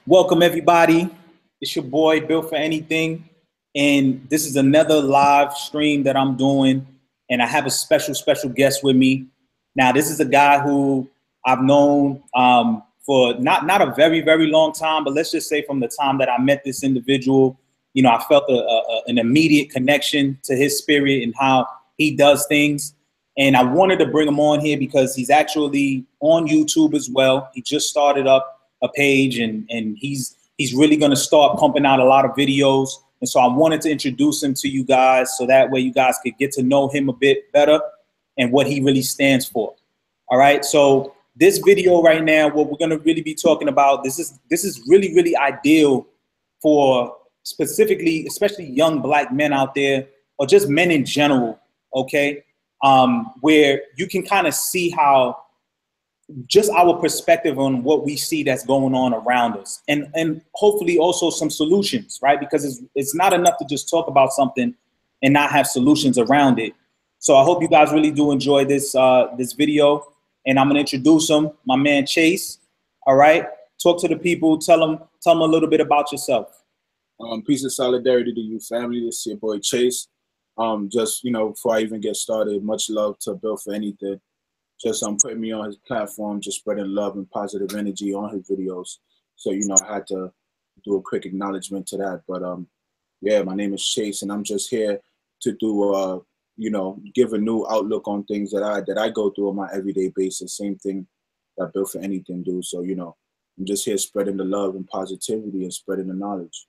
Welcome everybody. It's your boy Built for Anything, and this is another live stream that I'm doing, and I have a special guest with me. Now, this is a guy who I've known for not a very long time, but let's just say from the time that I met this individual, you know, I felt an immediate connection to his spirit and how he does things. And I wanted to bring him on here because he's actually on YouTube as well. He just started up a page, and he's really going to start pumping out a lot of videos. And so I wanted to introduce him to you guys so that way you guys could get to know him a bit better and what he really stands for. All right. So this video right now, what we're going to really be talking about, this is really ideal for specifically, especially young black men out there, or just men in general. Okay. Where you can kind of see how just our perspective on what we see that's going on around us, and hopefully also some solutions, right? Because it's not enough to just talk about something and not have solutions around it. So I hope you guys really do enjoy this this video, and I'm gonna introduce him, my man Chase. All right, talk to the people, tell them a little bit about yourself. Peace of solidarity to you, family. This is your boy Chase. Just, you know, before I even get started, much love to Built for Anything. Just putting me on his platform, just spreading love and positive energy on his videos. So, you know, I had to do a quick acknowledgement to that. But yeah, my name is Chase, and I'm just here to do you know, give a new outlook on things that I go through on my everyday basis. Same thing that Built for Anything do. So, you know, I'm just here spreading the love and positivity and spreading the knowledge.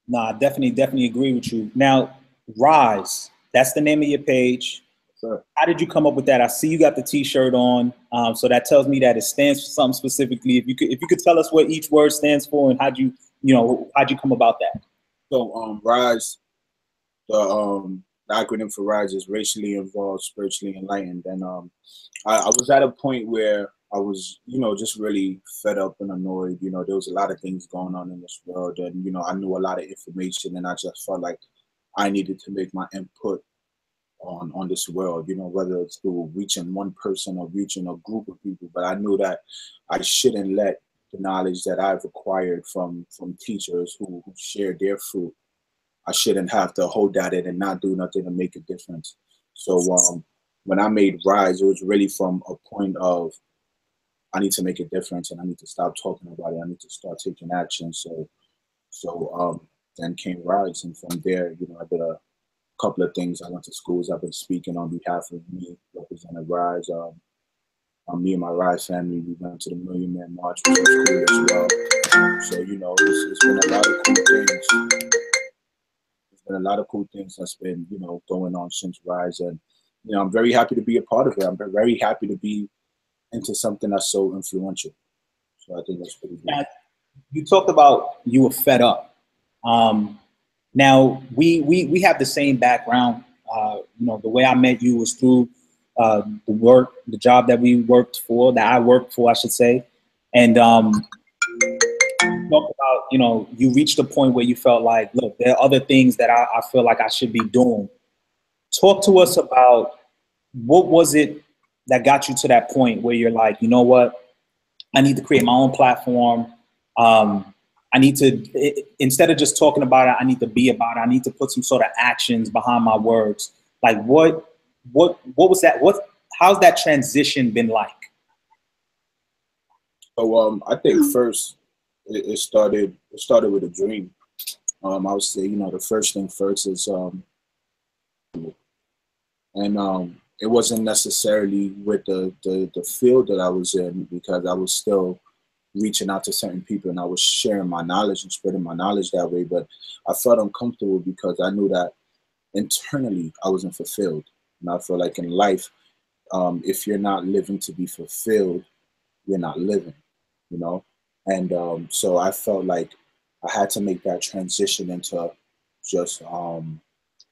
Nah, I definitely agree with you. Now, Rise, that's the name of your page. Sure. How did you come up with that? I see you got the T-shirt on, so that tells me that it stands for something specifically. If you could tell us what each word stands for and how'd you come about that? So Rise, the acronym for Rise is racially involved, spiritually enlightened, and I was at a point where I was, you know, just really fed up and annoyed. You know, there was a lot of things going on in this world, and you know, I knew a lot of information, and I just felt like I needed to make my input on this world, you know, whether it's through reaching one person or reaching a group of people. But I knew that I shouldn't let the knowledge that I've acquired from teachers who shared their fruit, I shouldn't have to hold that in and not do nothing to make a difference. So when I made Rise, it was really from a point of I need to make a difference, and I need to stop talking about it. I need to start taking action. So then came Rise, and from there, you know, I did a couple of things. I went to schools. I've been speaking on behalf of me, representing Rise. Me and my Rise family, we went to the Million Man March, which was cool as well. So, you know, it's been a lot of cool things. There's been a lot of cool things that's been, you know, going on since Rise. And, you know, I'm very happy to be a part of it. I'm very happy to be into something that's so influential. So I think that's pretty good. Now, you talked about you were fed up. Now, we have the same background. You know, the way I met you was through the job that we worked for, that I worked for, I should say. And you talked about, you know, you reached a point where you felt like, look, there are other things that I feel like I should be doing. Talk to us about what was it that got you to that point where you're like, you know what, I need to create my own platform. I need to, instead of just talking about it, I need to be about it. I need to put some sort of actions behind my words. Like what was that? How's that transition been like? So I think first it started with a dream. I would say, you know, the first thing first is it wasn't necessarily with the field that I was in, because I was still reaching out to certain people and I was sharing my knowledge and spreading my knowledge that way. But I felt uncomfortable because I knew that internally I wasn't fulfilled. And I feel like in life, if you're not living to be fulfilled, you're not living, you know? And so I felt like I had to make that transition into just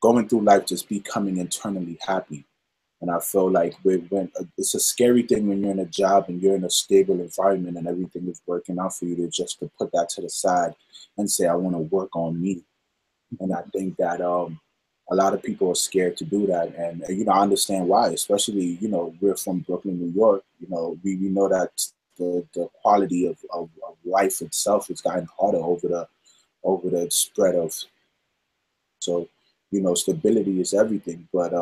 going through life, just becoming internally happy. And I feel like when it's a scary thing when you're in a job and you're in a stable environment and everything is working out for you, to put that to the side and say, I want to work on me. And I think that a lot of people are scared to do that. And, you know, I understand why, especially, you know, we're from Brooklyn, New York. You know, we know that the quality of life itself has gotten harder over the spread of. So, you know, stability is everything. But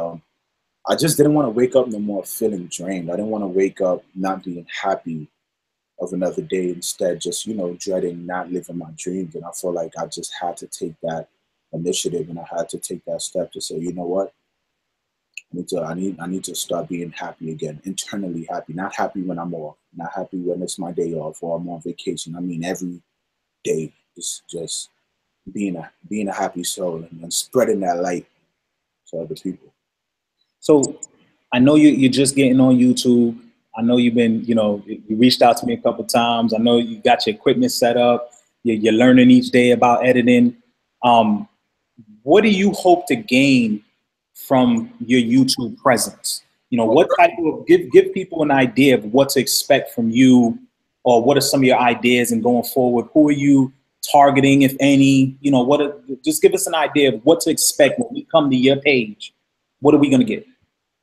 I just didn't want to wake up no more feeling drained. I didn't want to wake up not being happy of another day. Instead, just, you know, dreading not living my dreams. And I feel like I just had to take that initiative, and I had to take that step to say, you know what, I need to start being happy again, internally happy. Not happy when I'm off, not happy when it's my day off or I'm on vacation. I mean, every day is just being a happy soul, and spreading that light to other people. So I know you're just getting on YouTube. I know you've been, you know, you reached out to me a couple times. I know you got your equipment set up. You're learning each day about editing. What do you hope to gain from your YouTube presence? You know, what type of, give people an idea of what to expect from you, or what are some of your ideas and going forward? Who are you targeting, if any? You know, just give us an idea of what to expect when we come to your page. What are we going to get?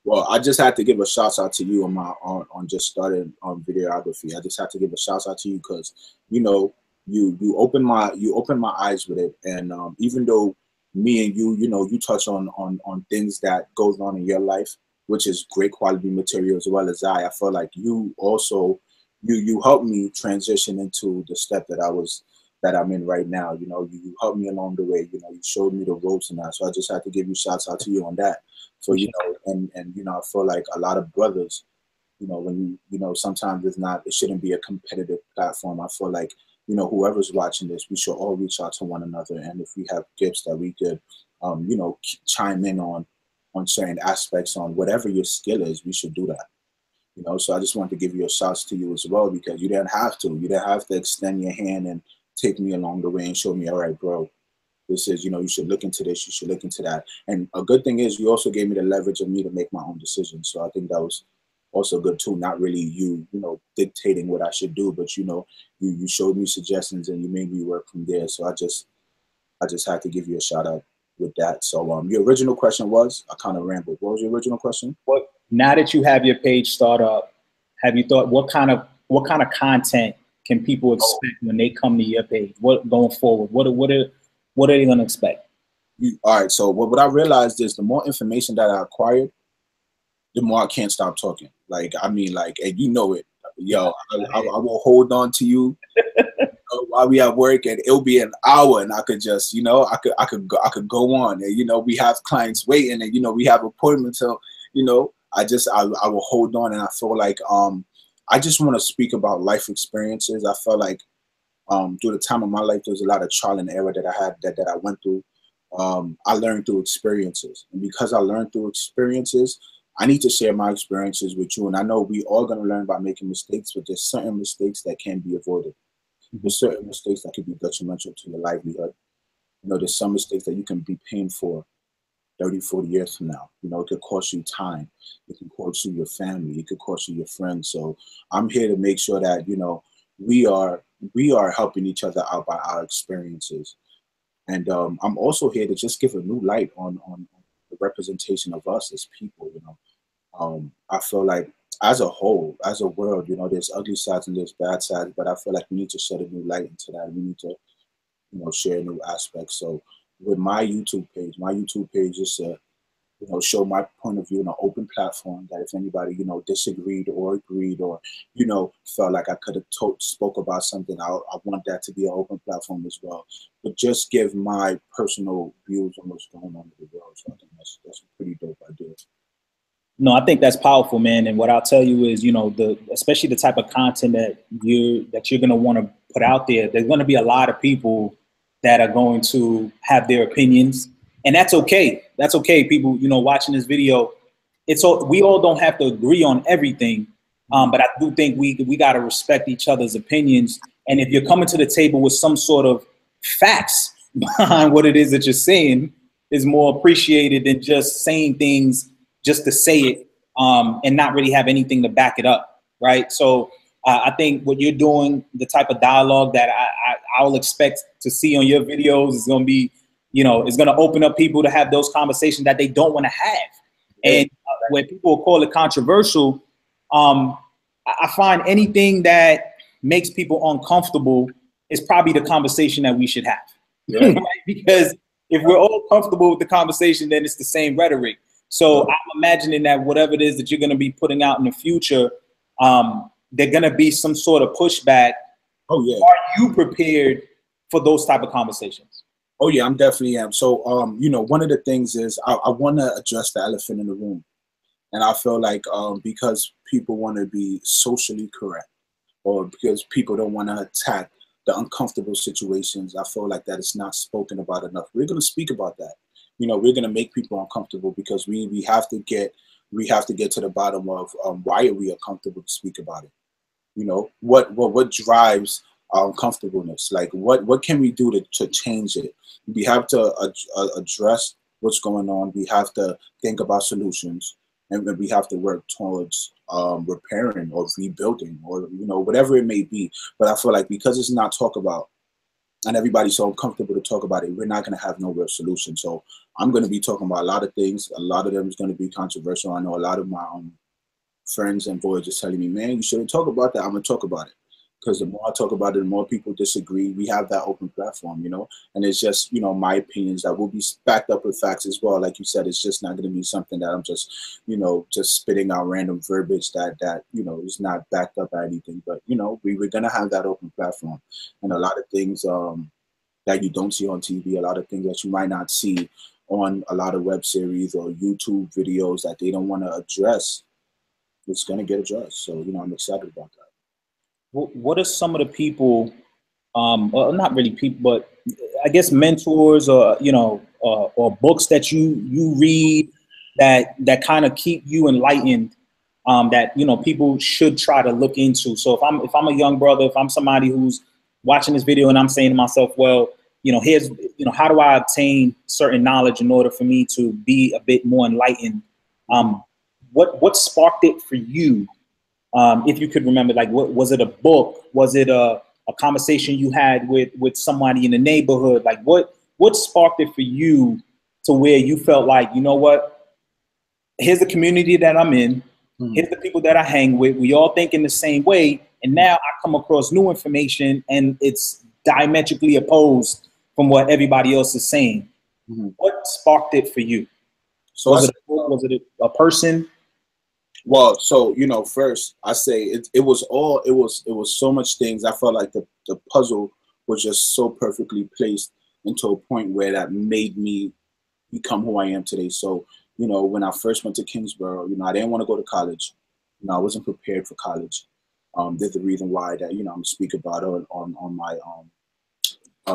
Well, I just had to give a shout out to you on just starting on videography. I just had to give a shout out to you because, you know, you opened my eyes with it. And even though me and you know, you touch on things that goes on in your life, which is great quality material, as well as I feel like you also, you helped me transition into the step that I'm in right now. You know, you helped me along the way. You know, you showed me the ropes and that. So I just had to give you shouts out to you on that. So, you know, and you know, I feel like a lot of brothers, you know, when you know, sometimes it shouldn't be a competitive platform. I feel like, you know, whoever's watching this, we should all reach out to one another. And if we have gifts that we could, you know, chime in on certain aspects on whatever your skill is, we should do that. You know, so I just wanted to give you a shout to you as well, because you didn't have to. You didn't have to extend your hand and take me along the way and show me, all right, bro, this is, you know, you should look into this, you should look into that. And a good thing is you also gave me the leverage of me to make my own decisions. So I think that was also good too. Not really you know, dictating what I should do, but, you know, you showed me suggestions and you made me work from there. So I just had to give you a shout out with that. So your original question was, I kind of rambled. What was your original question? What, now that you have your page start up, have you thought what kind of content can people expect when they come to your page? What going forward? What are they gonna expect? All right. So what I realized is the more information that I acquired, the more I can't stop talking. Like, I mean, like, and you know it, yo. I will hold on to you while we at work, and it'll be an hour, and I could just, you know, I could go on, and, you know, we have clients waiting, and, you know, we have appointments, so, you know, I will hold on, and I feel like I just want to speak about life experiences. I felt like through the time of my life, there was a lot of trial and error that I had, that I went through. I learned through experiences, and because I learned through experiences, I need to share my experiences with you. And I know we all going to learn by making mistakes, but there's certain mistakes that can be avoided. There's certain mistakes that could be detrimental to your livelihood. You know, there's some mistakes that you can be paying for 30, 40 years from now. You know, it could cost you time. It can cost you your family. It could cost you your friends. So I'm here to make sure that, you know, we are helping each other out by our experiences. And I'm also here to just give a new light on the representation of us as people. You know, I feel like as a whole, as a world, you know, there's ugly sides and there's bad sides, but I feel like we need to shed a new light into that. We need to, you know, share new aspects. So with my YouTube page is to, you know, show my point of view in an open platform, that if anybody, you know, disagreed or agreed, or, you know, felt like I could have spoke about something, I want that to be an open platform as well. But just give my personal views on what's going on in the world. So I think that's a pretty dope idea. No, I think that's powerful, man. And what I'll tell you is, you know, especially the type of content that you're going to want to put out there, there's going to be a lot of people that are going to have their opinions, and that's okay. That's okay. People, you know, watching this video, we all don't have to agree on everything. But I do think we got to respect each other's opinions. And if you're coming to the table with some sort of facts behind what it is that you're saying, is more appreciated than just saying things just to say it, and not really have anything to back it up, right? So I think what you're doing, the type of dialogue that I'll expect to see on your videos, is going to be, you know, it's going to open up people to have those conversations that they don't want to have. And when people call it controversial, I find anything that makes people uncomfortable is probably the conversation that we should have. Yeah. Right? Because if we're all comfortable with the conversation, then it's the same rhetoric. So I'm imagining that whatever it is that you're going to be putting out in the future, there's going to be some sort of pushback. Oh yeah. Are you prepared for those type of conversations? Oh yeah, I'm definitely am. So you know, one of the things is I want to address the elephant in the room, and I feel like because people want to be socially correct, or because people don't want to attack the uncomfortable situations, I feel like that is not spoken about enough. We're going to speak about that. You know, we're going to make people uncomfortable because we have to get to the bottom of why are we uncomfortable to speak about it. You know, what drives our uncomfortableness? Like what can we do to change it? We have to address what's going on. We have to think about solutions, and we have to work towards repairing or rebuilding, or you know, whatever it may be. But I feel like because it's not talked about and everybody's so uncomfortable to talk about it, we're not going to have no real solution. So I'm going to be talking about a lot of things. A lot of them is going to be controversial. I know a lot of my friends and boys just telling me, man, you shouldn't talk about that. I'm going to talk about it. Because the more I talk about it, the more people disagree. We have that open platform, you know, and it's just, you know, my opinions that will be backed up with facts as well. Like you said, it's just not going to be something that I'm just, you know, just spitting out random verbiage that you know, is not backed up by anything. But, you know, we're going to have that open platform. And a lot of things that you don't see on TV, a lot of things that you might not see on a lot of web series or YouTube videos that they don't want to address, it's going to get addressed. So, you know, I'm excited about that. What are some of the people, well, not really people, but I guess mentors or, you know, or books that you read that kind of keep you enlightened, that, you know, people should try to look into. So if I'm a young brother, if I'm somebody who's watching this video and I'm saying to myself, well, you know, here's, you know, how do I obtain certain knowledge in order for me to be a bit more enlightened? What sparked it for you? If you could remember, like, what was it? A book? Was it a conversation you had with somebody in the neighborhood? Like, what sparked it for you to where you felt like, you know what? Here's the community that I'm in. Here's the people that I hang with. We all think in the same way. And now I come across new information and it's diametrically opposed from what everybody else is saying. What sparked it for you? So was it a book? Was it a person? Well, so, you know, first I say it was so much things. I felt like the puzzle was just so perfectly placed into a point where that made me become who I am today. So, you know, when I first went to Kingsborough, you know, I didn't want to go to college. You know, I wasn't prepared for college. There's a reason why that, you know, I'm gonna speak about it on my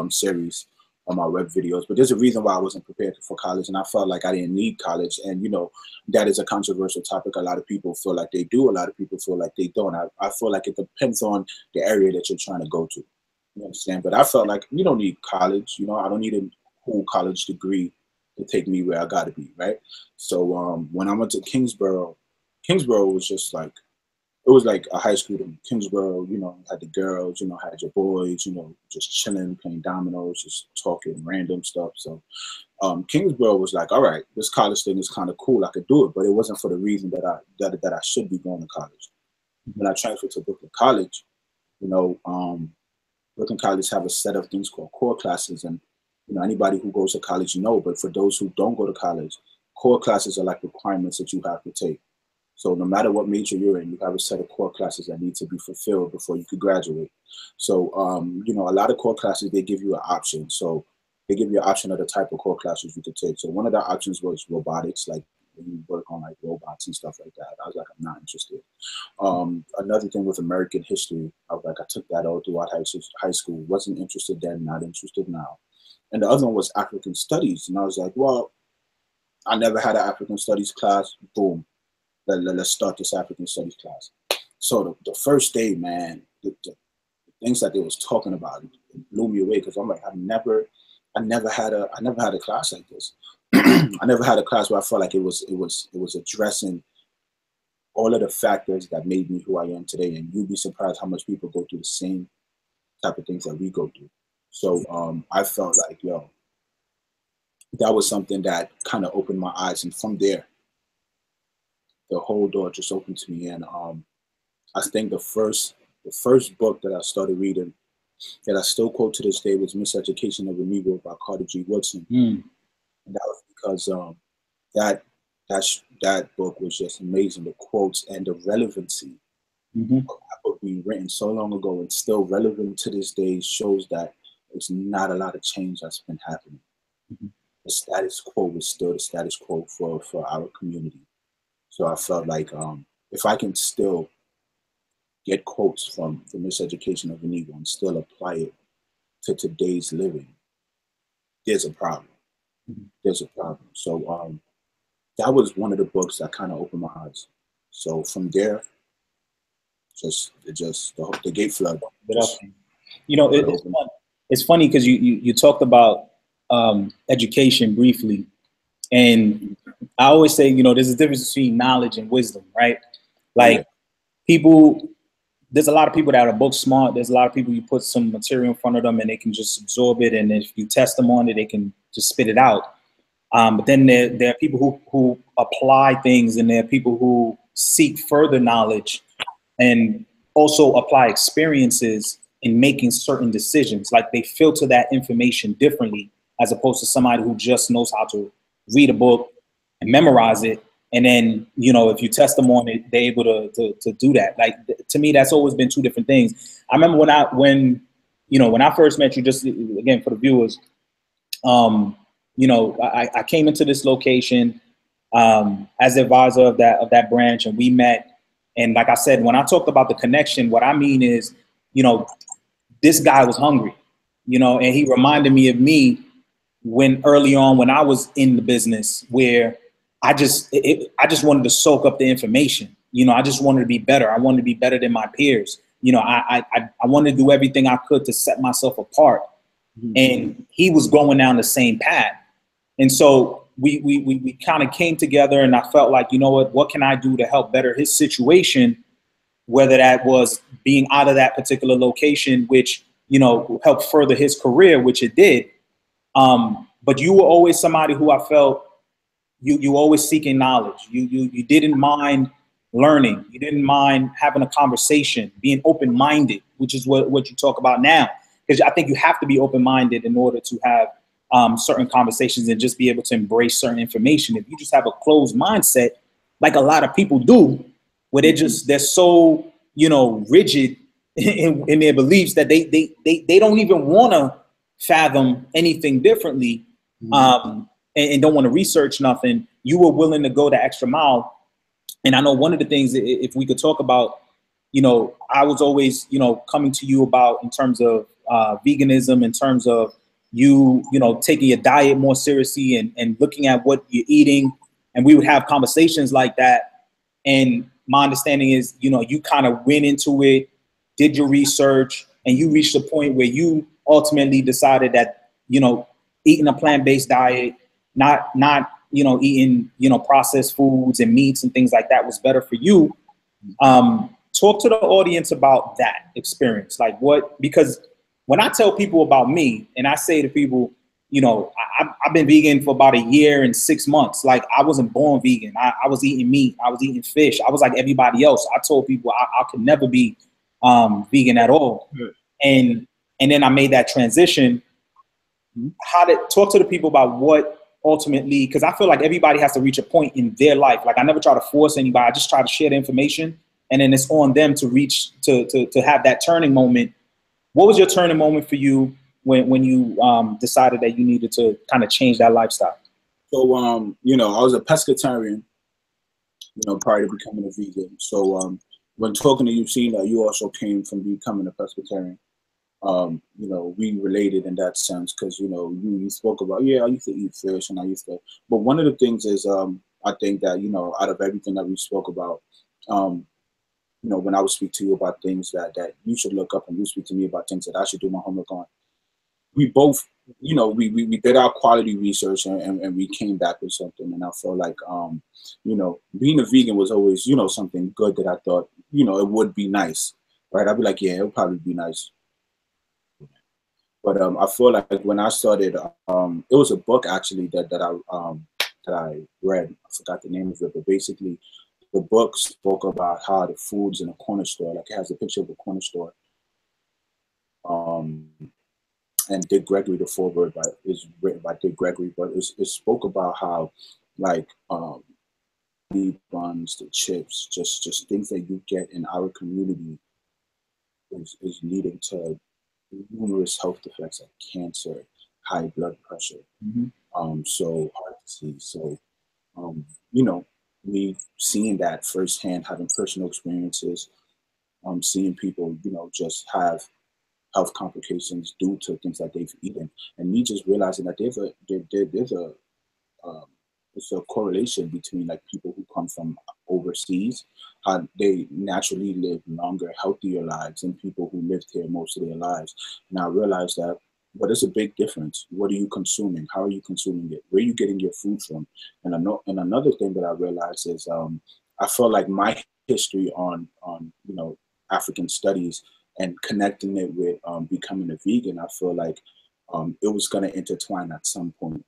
series, on my web videos. But there's a reason why I wasn't prepared for college, and I felt like I didn't need college. And, you know, that is a controversial topic. A lot of people feel like they do. A lot of people feel like they don't. I feel like it depends on the area that you're trying to go to. You understand? But I felt like you don't need college. You know, I don't need a whole college degree to take me where I got to be, right? So when I went to Kingsborough, Kingsborough was just like, it was like a high school to me. Kingsborough, you know, had the girls, you know, had your boys, you know, just chilling, playing dominoes, just talking random stuff. So Kingsborough was like, all right, this college thing is kind of cool. I could do it, but it wasn't for the reason that I should be going to college. When I transferred to Brooklyn College, you know, Brooklyn College have a set of things called core classes, and you know, anybody who goes to college know. But for those who don't go to college, core classes are like requirements that you have to take. So no matter what major you're in, you have a set of core classes that need to be fulfilled before you could graduate. So, you know, a lot of core classes, they give you an option. So they give you an option of the type of core classes you could take. So one of the options was robotics, like when you work on like robots and stuff like that. I was like, I'm not interested. Another thing with American history, I was like, I took that all throughout high school. Wasn't interested then, not interested now. And the other one was African studies. And I was like, well, I never had an African studies class. Boom. Let's start this African studies class. So the first day, man, the things that they was talking about, it blew me away, because I'm like, I never had a class like this. I never had a class where I felt like it was addressing all of the factors that made me who I am today. And you'd be surprised how much people go through the same type of things that we go through. So I felt like, yo, that was something that kind of opened my eyes. And from there, the whole door just opened to me. And I think the first book that I started reading that I still quote to this day was Miseducation of a Negro by Carter G. Woodson. And that was because that that book was just amazing. The quotes and the relevancy of that book being written so long ago and still relevant to this day shows that there's not a lot of change that's been happening. The status quo is still the status quo for our community. So I felt like if I can still get quotes from The Miseducation of a Negro and still apply it to today's living, there's a problem. There's a problem. So that was one of the books that kind of opened my eyes. So from there, the gate flood. You know, it's funny because you talked about education briefly, and I always say, you know, there's a difference between knowledge and wisdom, right? Like people, there's a lot of people that are book smart. There's a lot of people you put some material in front of them and they can just absorb it, and if you test them on it, they can just spit it out. But then there are people who apply things, and there are people who seek further knowledge and also apply experiences in making certain decisions. Like they filter that information differently as opposed to somebody who just knows how to read a book and memorize it. And then, you know, if you test them on it, they're able to do that. Like, to me, that's always been two different things. I remember when I first met you, just again, for the viewers, you know, I came into this location as the advisor of that branch, and we met. And like I said, when I talked about the connection, what I mean is, you know, this guy was hungry, you know, and he reminded me of me when early on when I was in the business, where I just wanted to soak up the information. You know, I just wanted to be better. I wanted to be better than my peers. You know, I wanted to do everything I could to set myself apart. And he was going down the same path. And so we kind of came together, and I felt like, you know what can I do to help better his situation, whether that was being out of that particular location, which, you know, helped further his career, which it did. But you were always somebody who I felt you always seeking knowledge. You didn't mind learning. You didn't mind having a conversation, being open-minded, which is what you talk about now. Because I think you have to be open-minded in order to have certain conversations and just be able to embrace certain information. If you just have a closed mindset, like a lot of people do, where they're so, you know, rigid in their beliefs that they don't even want to fathom anything differently, and don't want to research nothing. You were willing to go the extra mile. And I know one of the things, if we could talk about, you know, I was always, you know, coming to you about in terms of veganism, in terms of you know, taking your diet more seriously and looking at what you're eating. And we would have conversations like that. And my understanding is, you know, you kind of went into it, did your research, and you reached a point where you ultimately decided that, you know, eating a plant-based diet, not, you know, eating, you know, processed foods and meats and things like that was better for you. Talk to the audience about that experience. Like because when I tell people about me and I say to people, you know, I've been vegan for about 1 year and 6 months. Like, I wasn't born vegan. I was eating meat. I was eating fish. I was like everybody else. I told people I could never be vegan at all. And then I made that transition. Talk to the people about what ultimately, because I feel like everybody has to reach a point in their life. Like, I never try to force anybody. I just try to share the information, and then it's on them to reach to have that turning moment. What was your turning moment for you when you decided that you needed to kind of change that lifestyle? So, you know, I was a pescatarian, you know, prior to becoming a vegan. So when talking to you, seeing that you also came from becoming a pescatarian, you know, we related in that sense, because, you know, you spoke about, yeah, I used to eat fish and I used to, but one of the things is, I think that, you know, out of everything that we spoke about, you know, when I would speak to you about things that you should look up, and you speak to me about things that I should do my homework on, we both, you know, we did our quality research, and we came back with something. And I felt like, you know, being a vegan was always, you know, something good that I thought, you know, it would be nice, right? I'd be like, yeah, it would probably be nice. But I feel like when I started, it was a book actually that I read. I forgot the name of it, but basically the book spoke about how the foods in a corner store, like it has a picture of a corner store. And Dick Gregory, the foreword is written by Dick Gregory, but it spoke about how, like, the buns, the chips, just things that you get in our community is leading to numerous health effects like cancer, high blood pressure, so heart disease. So, you know, me seeing that firsthand, having personal experiences, seeing people, you know, just have health complications due to things that they've eaten, and me just realizing that there's a correlation between like people who come from overseas, how they naturally live longer, healthier lives than people who lived here most of their lives. And I realized that, but it's a big difference. What are you consuming? How are you consuming it? Where are you getting your food from? And another thing that I realized is I felt like my history on you know, African studies and connecting it with becoming a vegan, I feel like it was going to intertwine at some point.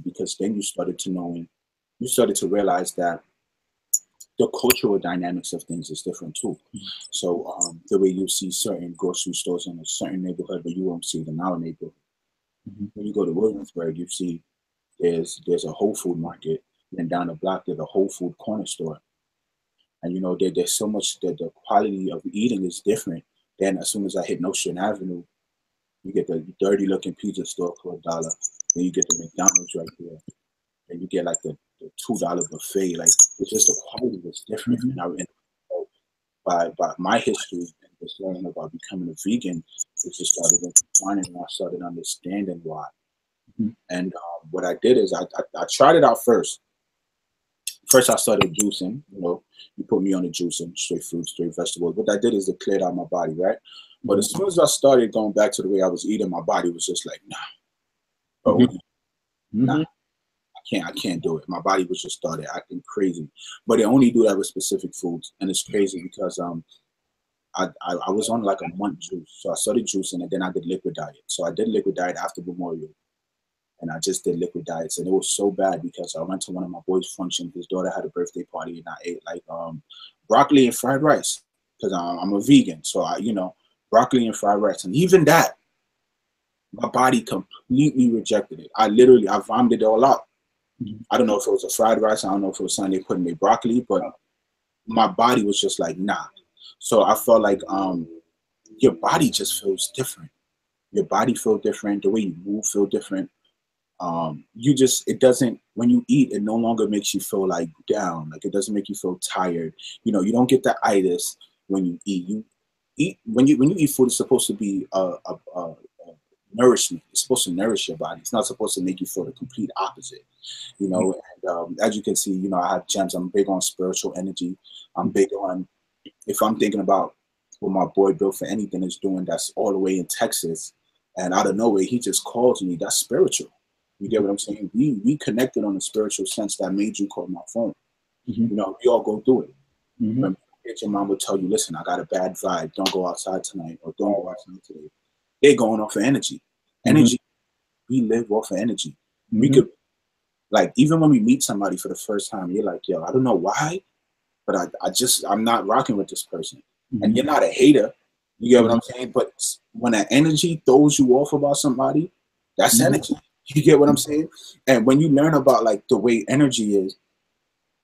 Because then you started to realize that the cultural dynamics of things is different too. So the way you see certain grocery stores in a certain neighborhood, but you won't see it in our neighborhood. When you go to Williamsburg, you see there's a Whole Food market, and down the block there's a Whole Food corner store. And you know, there's so much that the quality of eating is different. Then as soon as I hit Nostrand Avenue, you get the dirty looking pizza store for $1. Then you get the McDonald's right there. And you get like the $2 buffet. Like, it's just the quality was different. And by my history and just learning about becoming a vegan, it just started intertwining, and I started understanding why. And what I did is I tried it out first. First, I started juicing. You know, you put me on the juicing, straight fruits, straight vegetables. What I did is it cleared out my body, right? But as soon as I started going back to the way I was eating, my body was just like, nah, nah, I can't do it. My body was just started acting crazy. But it only do that with specific foods, and it's crazy because I was on like a month juice, so I started juicing, and then I did liquid diet. So I did liquid diet after Memorial. And I just did liquid diets, and it was so bad because I went to one of my boys' functions. His daughter had a birthday party, and I ate like broccoli and fried rice because I'm a vegan. So you know, broccoli and fried rice, and even that, my body completely rejected it. I vomited it all out. I don't know if it was a fried rice. I don't know if it was something they put in their broccoli, but my body was just like, nah. So I felt like your body just feels different. Your body feels different. The way you move feel different. It doesn't, when you eat, it no longer makes you feel like down. Like, it doesn't make you feel tired. You know, you don't get the itis when you eat. When you eat food, it's supposed to be nourishment. It's supposed to nourish your body. It's not supposed to make you feel the complete opposite. You know, and as you can see, you know, I have gems. I'm big on spiritual energy. I'm big on, if I'm thinking about what my boy Built for Anything is doing, that's all the way in Texas, and out of nowhere he just calls me. That's spiritual. You get what I'm saying? We connected on a spiritual sense that made you call my phone. You know, we all go through it. Remember, your mom would tell you, listen, I got a bad vibe. Don't go outside tonight, or don't go outside today. They're going off of energy. Energy, we live off of energy. We could, like, even when we meet somebody for the first time, you're like, yo, I don't know why, but I'm not rocking with this person. And you're not a hater. You get what I'm saying? But when that energy throws you off about somebody, that's energy. You get what I'm saying? And when you learn about like the way energy is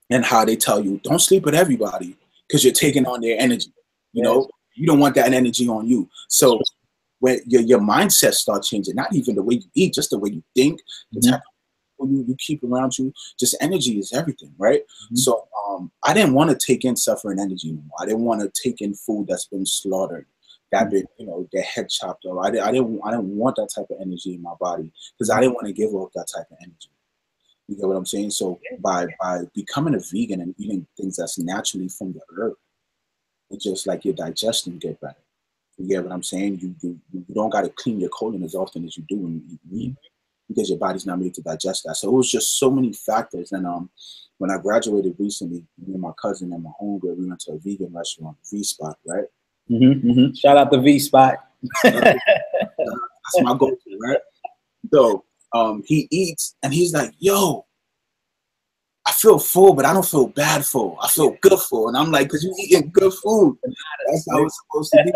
and how they tell you, don't sleep with everybody because you're taking on their energy. You know, you don't want that energy on you. So when your mindset starts changing, not even the way you eat, just the way you think, the type of people you keep around you, just energy is everything, right? So I didn't want to take in suffering energy anymore. I didn't want to take in food that's been slaughtered, that been, you know, their head chopped off. I didn't want that type of energy in my body because I didn't want to give off that type of energy. You get what I'm saying? So by becoming a vegan and eating things that's naturally from the earth, it's just like your digestion get better. You get what I'm saying? You don't got to clean your colon as often as you do when you eat meat because your body's not made to digest that. So it was just so many factors. And when I graduated recently, me and my cousin and my homegirl, we went to a vegan restaurant, V-Spot, right? Shout out to V-Spot. That's my go-to, right? So he eats and he's like, yo, I feel full, but I don't feel bad full. I feel good full. And I'm like, because you're eating good food. That's how it's supposed to be.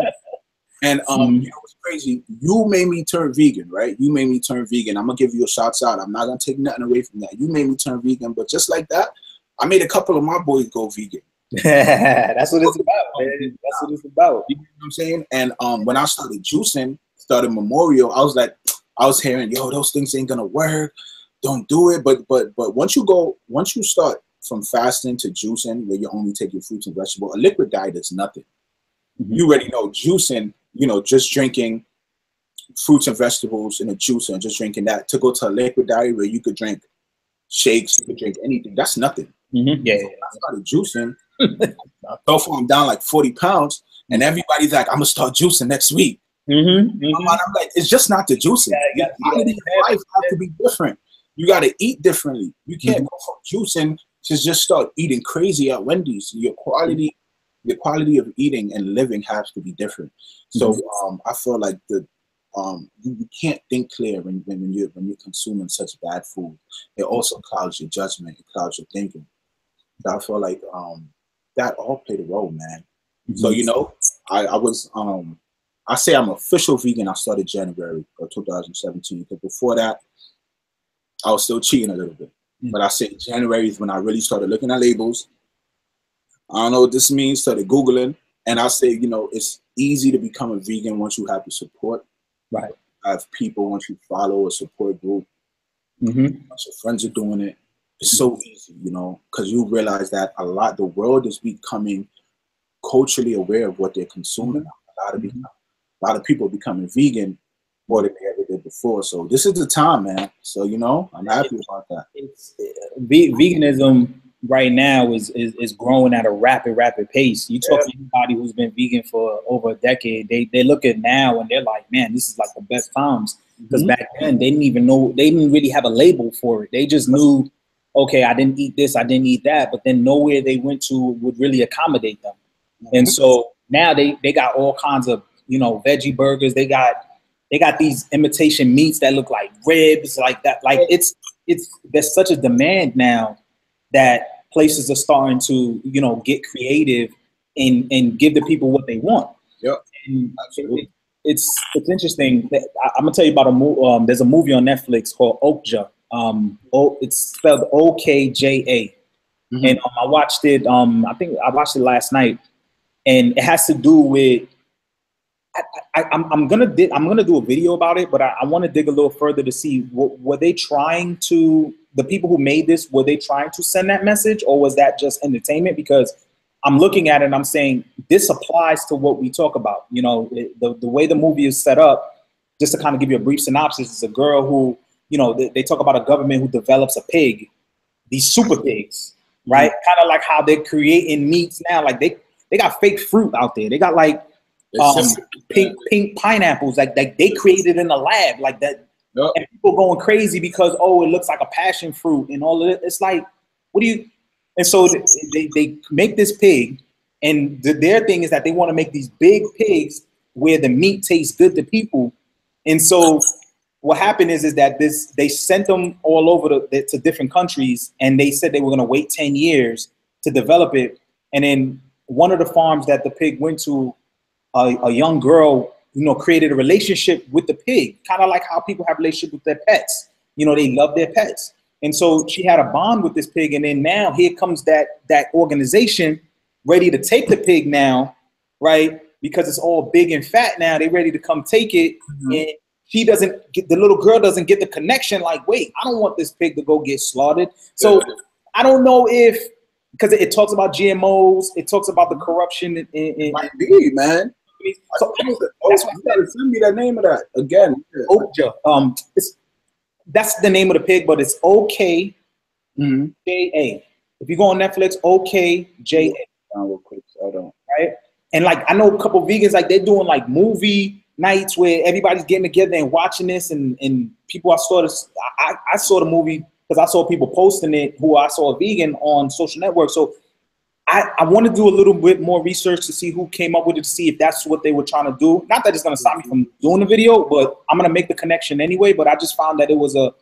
And you know what's crazy? You made me turn vegan, right? You made me turn vegan. I'm gonna give you a shout out. I'm not gonna take nothing away from that. You made me turn vegan, but just like that, I made a couple of my boys go vegan. That's what it's about, man. That's what it's about. You know what I'm saying? And when I started juicing, started Memorial, I was like, I was hearing, yo, those things ain't gonna work. Don't do it. But once you start from fasting to juicing, where you only take your fruits and vegetables, a liquid diet is nothing. You already know juicing, you know, just drinking fruits and vegetables in a juicer and just drinking that, to go to a liquid diet where you could drink shakes, you could drink anything. That's nothing. Yeah. So when I started juicing, so far I'm down like 40 pounds, and everybody's like, I'm gonna start juicing next week. I'm like, it's just not the juicing. Your quality of life has to be different. You got to eat differently. You can't go from juicing to just start eating crazy at Wendy's. Your quality of eating and living has to be different. So I feel like you can't think clear when you're consuming such bad food. It also clouds your judgment. It clouds your thinking. So I feel like that all played a role, man. So you know, I was I say I'm official vegan. I started January of 2017. Because before that, I was still cheating a little bit. But I say January is when I really started looking at labels. I don't know what this means. Started Googling. And I say, you know, it's easy to become a vegan once you have the support. Right. Have people, once you follow a support group. Once your friends are doing it. It's so easy, you know, because you realize that the world is becoming culturally aware of what they're consuming. A lot of people becoming vegan more than they ever did before. So this is the time, man. So, you know, I'm happy about that. Veganism right now is growing at a rapid pace. You talk to anybody who's been vegan for over a decade, they look at now and they're like, man, this is like the best times. Because back then they didn't even know, they didn't really have a label for it. They just knew, okay, I didn't eat this, I didn't eat that, but then nowhere they went to would really accommodate them. And so now they got all kinds of, you know, veggie burgers. They got these imitation meats that look like ribs, like that. Like there's such a demand now that places are starting to, you know, get creative and give the people what they want. Yep. And it's interesting. I'm gonna tell you about a movie. There's a movie on Netflix called Okja. It's spelled OKJA. And I watched it. I think I watched it last night, and it has to do with. I'm gonna do a video about it, but I want to dig a little further to see were they trying to, the people who made this, were they trying to send that message, or was that just entertainment? Because I'm looking at it and I'm saying this applies to what we talk about. You know, the way the movie is set up, just to kind of give you a brief synopsis, is a girl who, you know, they talk about a government who develops a pig, these super pigs, right? Kind of like how they're creating meats now. Like they got fake fruit out there. They got like pink pineapples like they created in a lab like that. And people going crazy because, oh, it looks like a passion fruit and all of it. It's like, what do you? And so they make this pig, and their thing is that they want to make these big pigs where the meat tastes good to people. And so what happened is that they sent them all over to different countries, and they said they were going to wait 10 years to develop it. And then one of the farms that the pig went to, a young girl, you know, created a relationship with the pig, kind of like how people have relationships with their pets. You know, they love their pets. And so she had a bond with this pig. And then now here comes that organization ready to take the pig now, right? Because it's all big and fat now. They're ready to come take it. And she doesn't get, the little girl doesn't get the connection. Like, wait, I don't want this pig to go get slaughtered. So I don't know if, because it talks about GMOs, it talks about the corruption. Might be, man. So that's why you gotta send me that name of that again. Okja. That's the name of the pig, but it's OKJA. If you go on Netflix, OKJA. Real quick, so I don't. Right? And like I know a couple of vegans, like they're doing like movie nights where everybody's getting together and watching this, and people I saw the movie because I saw people posting it who I saw a vegan on social networks. So I want to do a little bit more research to see who came up with it, to see if that's what they were trying to do. Not that it's going to stop me from doing the video, but I'm going to make the connection anyway. But I just found that it was a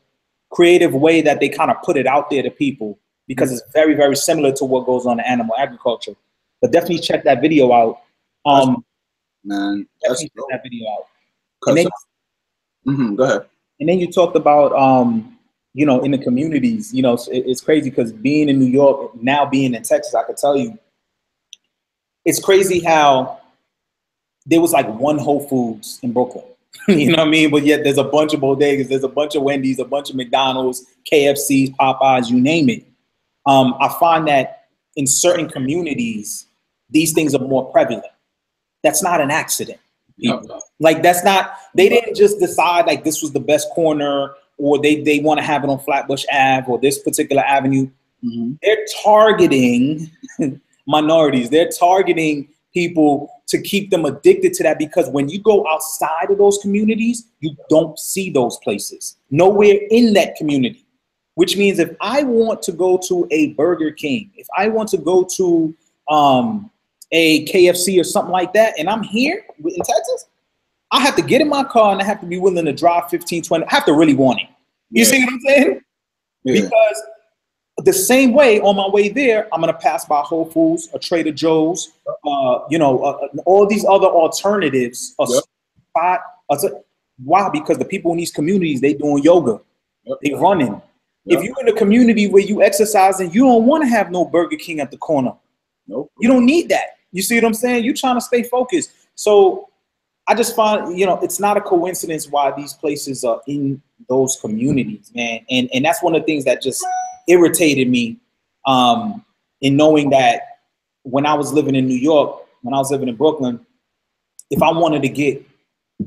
creative way that they kind of put it out there to people. because it's very, very similar to what goes on in animal agriculture. But definitely check that video out. Man, definitely check that video out. Go ahead. And then you talked about, you know, in the communities, you know, it's crazy because being in New York, now being in Texas, I could tell you, it's crazy how there was like one Whole Foods in Brooklyn. You know what I mean? But yet there's a bunch of bodegas, there's a bunch of Wendy's, a bunch of McDonald's, KFCs, Popeyes, you name it. I find that in certain communities, these things are more prevalent. That's not an accident. People. Like that's not, they didn't just decide like this was the best corner or they want to have it on Flatbush Ave or this particular avenue. They're targeting minorities. They're targeting people to keep them addicted to that, because when you go outside of those communities, you don't see those places. Nowhere in that community. Which means if I want to go to a Burger King, if I want to go to a KFC or something like that, and I'm here in Texas, I have to get in my car and I have to be willing to drive 15, 20. I have to really want it. You see what I'm saying? Because the same way on my way there, I'm going to pass by Whole Foods, a Trader Joe's, you know, all these other alternatives. Why? Because the people in these communities, they doing yoga, they running. If you're in a community where you exercising, you don't want to have no Burger King at the corner. You don't need that. You see what I'm saying? You're trying to stay focused. So I just find, you know, it's not a coincidence why these places are in those communities, man. And that's one of the things that just irritated me in knowing that when I was living in New York, when I was living in Brooklyn, if I wanted to get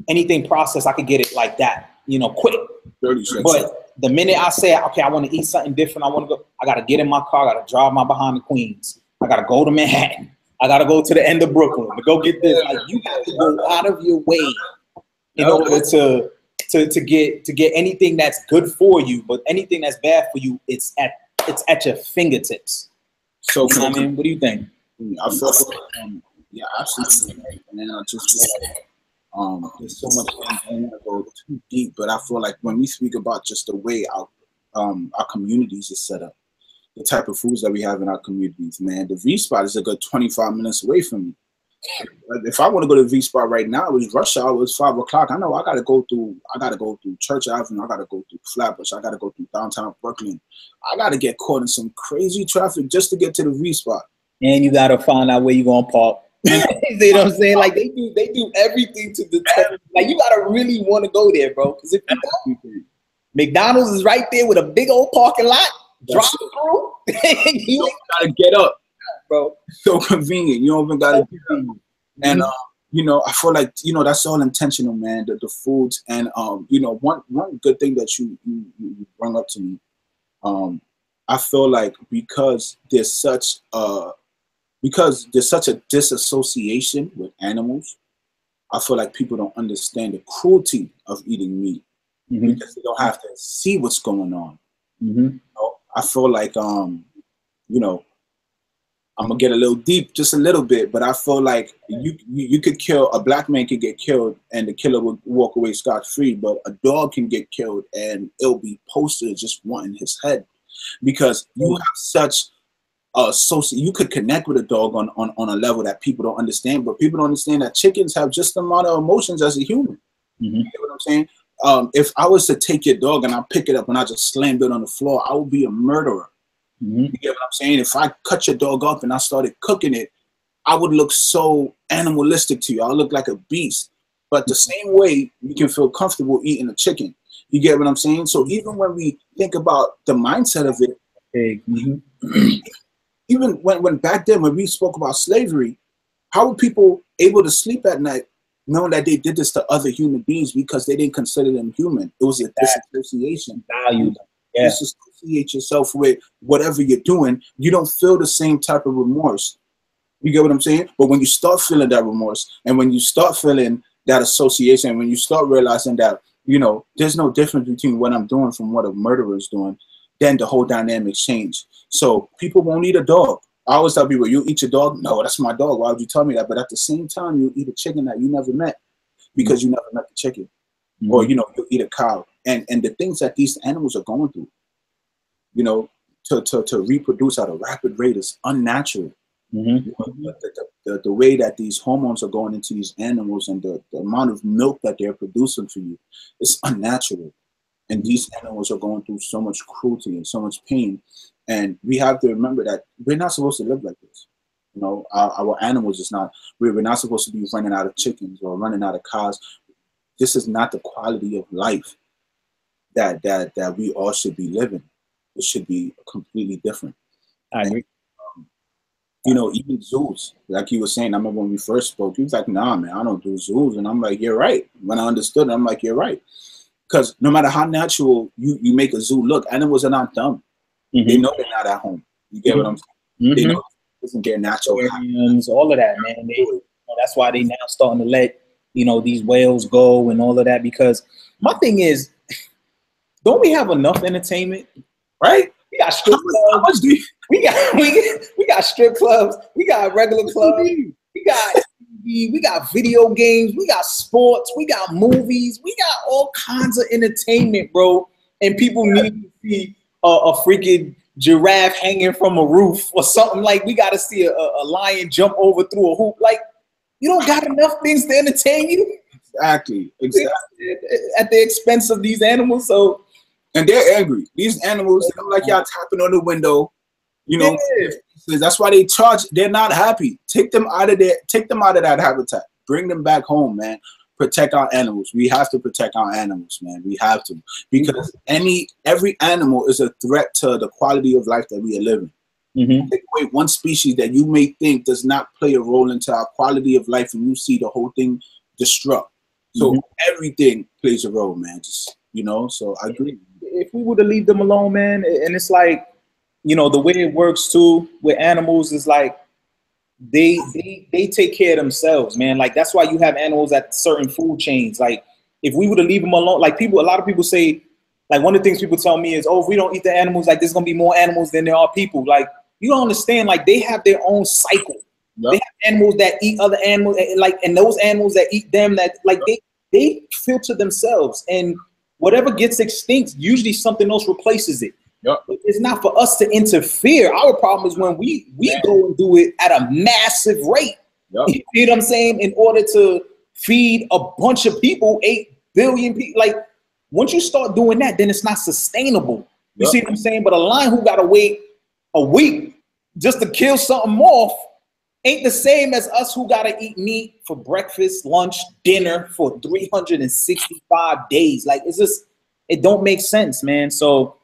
anything processed, I could get it like that, you know, quick. 30 seconds. But the minute I say, okay, I want to eat something different, I want to go, I got to get in my car, I got to drive my behind to Queens. I got to go to Manhattan. I got to go to the end of Brooklyn to go get this. Like, you have to go out of your way in order to get anything that's good for you, but anything that's bad for you, it's at your fingertips. So, you know what I mean? What do you think? I feel yeah, absolutely. And then I just feel like there's so much things. I don't want to go too deep, but I feel like when we speak about just the way our communities is set up, the type of foods that we have in our communities, man, the V Spot is a good 25 minutes away from me. If I want to go to the V Spot right now, it was rush hour, it's 5 o'clock. I know I gotta go through Church Avenue, I gotta go through Flatbush, I gotta go through downtown Brooklyn. I gotta get caught in some crazy traffic just to get to the V Spot. And you gotta find out where you're gonna park. You see what I'm saying? Like they do everything to determine. Like you gotta really want to go there, bro. Because if you don't, McDonald's is right there with a big old parking lot. Drive through. You don't gotta get up, bro. So convenient. You don't even gotta get up. And you know, I feel like, you know, that's all intentional, man. The foods and you know, one good thing that you brought up to me. I feel like because there's such a disassociation with animals, I feel like people don't understand the cruelty of eating meat because they don't have to see what's going on. You know, I feel like you know, I'm gonna get a little deep, just a little bit, but I feel like you could kill a black man, could get killed and the killer would walk away scot-free, but a dog can get killed and it'll be posted just wanting his head, because you have such you could connect with a dog on a level that people don't understand, but people don't understand that chickens have just the amount of emotions as a human. You get what I'm saying? If I was to take your dog and I pick it up and I just slammed it on the floor, I would be a murderer. You get what I'm saying? If I cut your dog up and I started cooking it, I would look so animalistic to you. I look like a beast. But the same way, you can feel comfortable eating a chicken. You get what I'm saying? So even when we think about the mindset of it, even when back then, when we spoke about slavery, how were people able to sleep at night knowing that they did this to other human beings because they didn't consider them human? It was a disassociation. Value. Disassociate yourself with whatever you're doing. You don't feel the same type of remorse. You get what I'm saying? But when you start feeling that remorse, and when you start feeling that association, when you start realizing that, you know, there's no difference between what I'm doing from what a murderer is doing, then the whole dynamics change. So people won't eat a dog. I always tell people, you eat your dog? No, that's my dog. Why would you tell me that? But at the same time, you eat a chicken that you never met because you never met the chicken. Or, you know, you eat a cow. And the things that these animals are going through, you know, to reproduce at a rapid rate is unnatural. Mm-hmm. You know, the way that these hormones are going into these animals and the amount of milk that they're producing for you is unnatural. And these animals are going through so much cruelty and so much pain. And we have to remember that we're not supposed to live like this. You know, our animals is not, we're not supposed to be running out of chickens or running out of cows. This is not the quality of life that we all should be living. It should be completely different. I agree. You know, even zoos, like you were saying, I remember when we first spoke, he was like, nah, man, I don't do zoos. And I'm like, you're right. When I understood it, I'm like, you're right. Because no matter how natural you make a zoo look, animals are not dumb. Mm-hmm. They know they're not at home. You get what I'm saying? Mm-hmm. They know this isn't their natural habitat. All of that, man. That's why they now starting to let, you know, these whales go and all of that. Because my thing is, don't we have enough entertainment? Right? We got strip clubs. How much do you? We got strip clubs. We got regular clubs. We got video games. We got sports. We got movies. We got all kinds of entertainment, bro. And people need to see a freaking giraffe hanging from a roof or something. Like, we got to see a lion jump over through a hoop. Like, you don't got enough things to entertain you. Exactly. At the expense of these animals. So. And they're angry. These animals, they don't like y'all tapping on the window. You know, that's why they charge. They're not happy. Take them out of there. Take them out of that habitat. Bring them back home, man. Protect our animals. We have to protect our animals, man. We have to, because every animal is a threat to the quality of life that we are living. Mm-hmm. Take away one species that you may think does not play a role into our quality of life, and you see the whole thing destruct. So everything plays a role, man. Just, you know. So I agree. If we were to leave them alone, man, and it's like, you know, the way it works too with animals is like they take care of themselves, man. Like, that's why you have animals at certain food chains. Like, if we were to leave them alone, like a lot of people say, like, one of the things people tell me is, oh, if we don't eat the animals, like, there's gonna be more animals than there are people. Like, you don't understand, like, they have their own cycle. Yep. They have animals that eat other animals, like, and those animals that eat them, that like they filter themselves, and whatever gets extinct, usually something else replaces it. Yep. It's not for us to interfere. Our problem is when we go and do it at a massive rate. Yep. You know what I'm saying? In order to feed a bunch of people, 8 billion people. Like, once you start doing that, then it's not sustainable. You see what I'm saying? But a lion who got to wait a week just to kill something off ain't the same as us who got to eat meat for breakfast, lunch, dinner for 365 days. Like, it's just, it don't make sense, man. So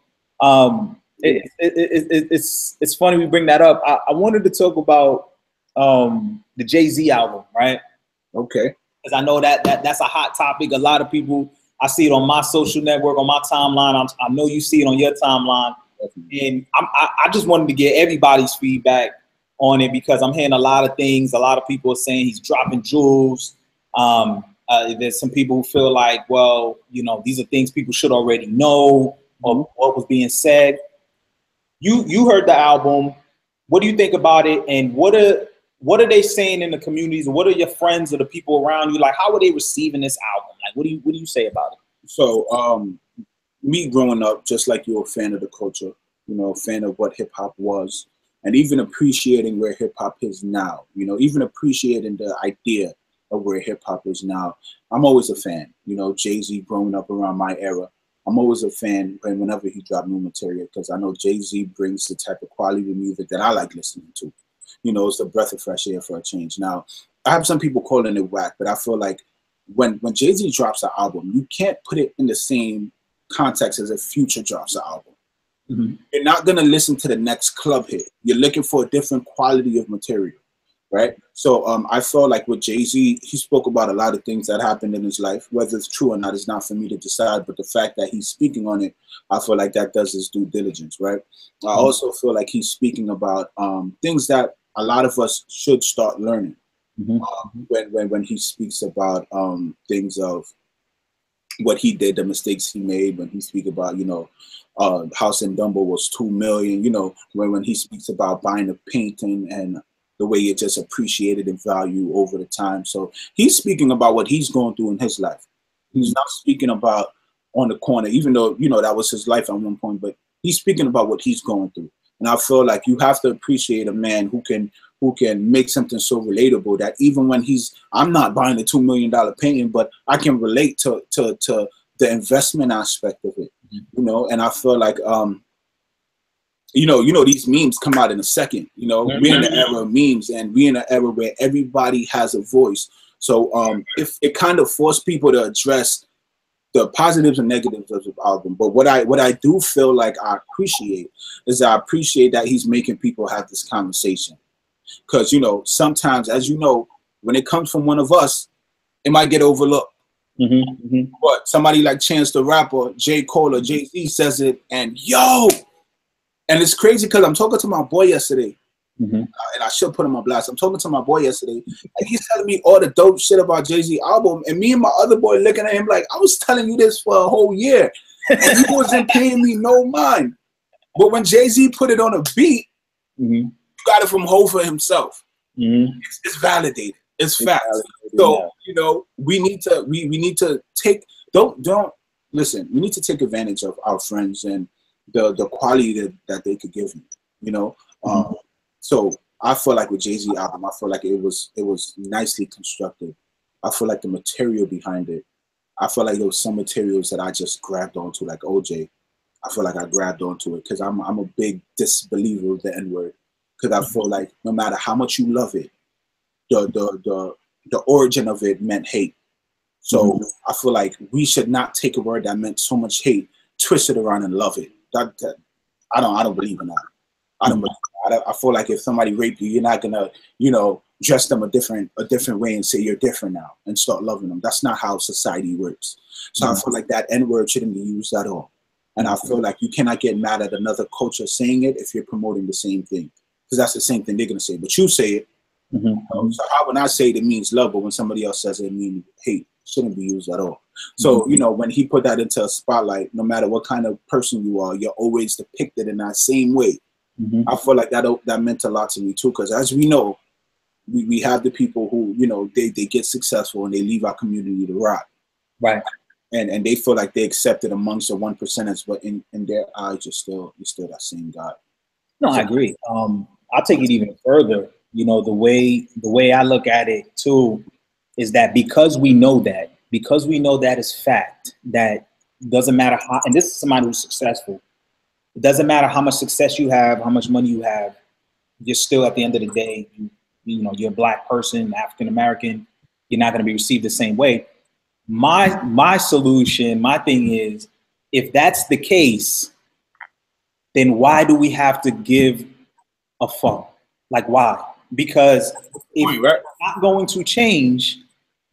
it's funny we bring that up. I wanted to talk about the Jayz album, right? Okay. Because I know that's a hot topic. A lot of people, I see it on my social network, on my timeline. I know you see it on your timeline. And I just wanted to get everybody's feedback on it, because I'm hearing a lot of things. A lot of people are saying he's dropping jewels. There's some people who feel like, well, you know, these are things people should already know, or what was being said. You heard the album. What do you think about it? And what are they saying in the communities? What are your friends or the people around you like? How are they receiving this album? Like, what do you say about it? So, me growing up, just like you're a fan of the culture, you know, a fan of what hip hop was, and even appreciating where hip hop is now, you know, even appreciating the idea of where hip hop is now. I'm always a fan, you know, Jay-Z growing up around my era. I'm always a fan whenever he dropped new material, because I know Jay-Z brings the type of quality of music that I like listening to. You know, it's a breath of fresh air for a change. Now, I have some people calling it whack, but I feel like when Jay-Z drops an album, you can't put it in the same context as if Future drops an album. Mm-hmm. You're not going to listen to the next club hit. You're looking for a different quality of material, right? So I felt like with Jay-Z, he spoke about a lot of things that happened in his life. Whether it's true or not is not for me to decide, but the fact that he's speaking on it, I feel like that does his due diligence, right? Mm-hmm. I also feel like he's speaking about things that a lot of us should start learning. Mm-hmm. When he speaks about things of what he did, the mistakes he made, when he speaks about, you know, House in Dumbo was $2 million, you know, when he speaks about buying a painting and the way it just appreciated in value over the time. So he's speaking about what he's going through in his life. He's not speaking about on the corner, even though, you know, that was his life at one point, but He's speaking about what he's going through. And I feel like you have to appreciate a man who can make something so relatable that even when I'm not buying a $2 million painting, but I can relate to the investment aspect of it, you know. And I feel like you know, these memes come out in a second. You know, we're in the era of memes, and we're in an era where everybody has a voice. So if it kind of forced people to address the positives and negatives of the album. But what I do feel like I appreciate is I appreciate that he's making people have this conversation. Because, you know, sometimes, as you know, when it comes from one of us, it might get overlooked. But somebody like Chance the Rapper, J. Cole or Jayz says it, and yo! And it's crazy because I'm talking to my boy yesterday. And I should put him on blast. I'm talking to my boy yesterday, and he's telling me all the dope shit about Jay-Z album. And me and my other boy looking at him like, I was telling you this for a whole year, and he wasn't paying me no mind. But when Jay-Z put it on a beat, you got it from Hova himself. It's validated. It's fact. So you know, we need to take don't listen. We need to take advantage of our friends and the quality that they could give you. You know. So I feel like with Jay-Z album, I feel like it was nicely constructed. I feel like the material behind it, I feel like there was some materials that I just grabbed onto, like OJ. I feel like I grabbed onto it because I'm a big disbeliever of the N-word. Because I feel like no matter how much you love it, the origin of it meant hate. So I feel like we should not take a word that meant so much hate, twist it around and love it. I don't believe in that. I feel like if somebody raped you, you're not gonna, you know, dress them a different way and say you're different now and start loving them. That's not how society works. So I feel like that N-word shouldn't be used at all. And I feel like you cannot get mad at another culture saying it if you're promoting the same thing, because that's the same thing they're gonna say. But you say it. So how when I say it means love, but when somebody else says it means hate, it shouldn't be used at all. So you know, when he put that into a spotlight, no matter what kind of person you are, you're always depicted in that same way. I feel like that meant a lot to me too, because as we know, we have the people who, you know, they get successful and they leave our community to rot, right? And they feel like they accepted amongst the 1%ers, but in their eyes, you're still that same guy. No, I agree. I'll take it even further. You know, the way I look at it too is that because we know that is fact, that doesn't matter how, and this is somebody who's successful. It doesn't matter how much success you have, how much money you have. You're still, at the end of the day, you know, you're a black person, African American. You're not going to be received the same way. My solution, my thing is, if that's the case, then why do we have to give a fuck? Like, why? Because if it's not going to change,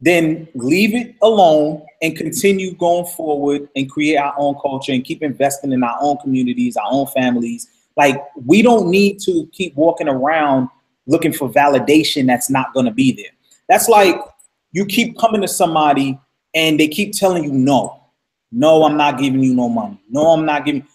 then leave it alone and continue going forward and create our own culture and keep investing in our own communities, our own families. Like, we don't need to keep walking around looking for validation that's not going to be there. That's like you keep coming to somebody and they keep telling you, no, I'm not giving you no money. No, I'm not giving.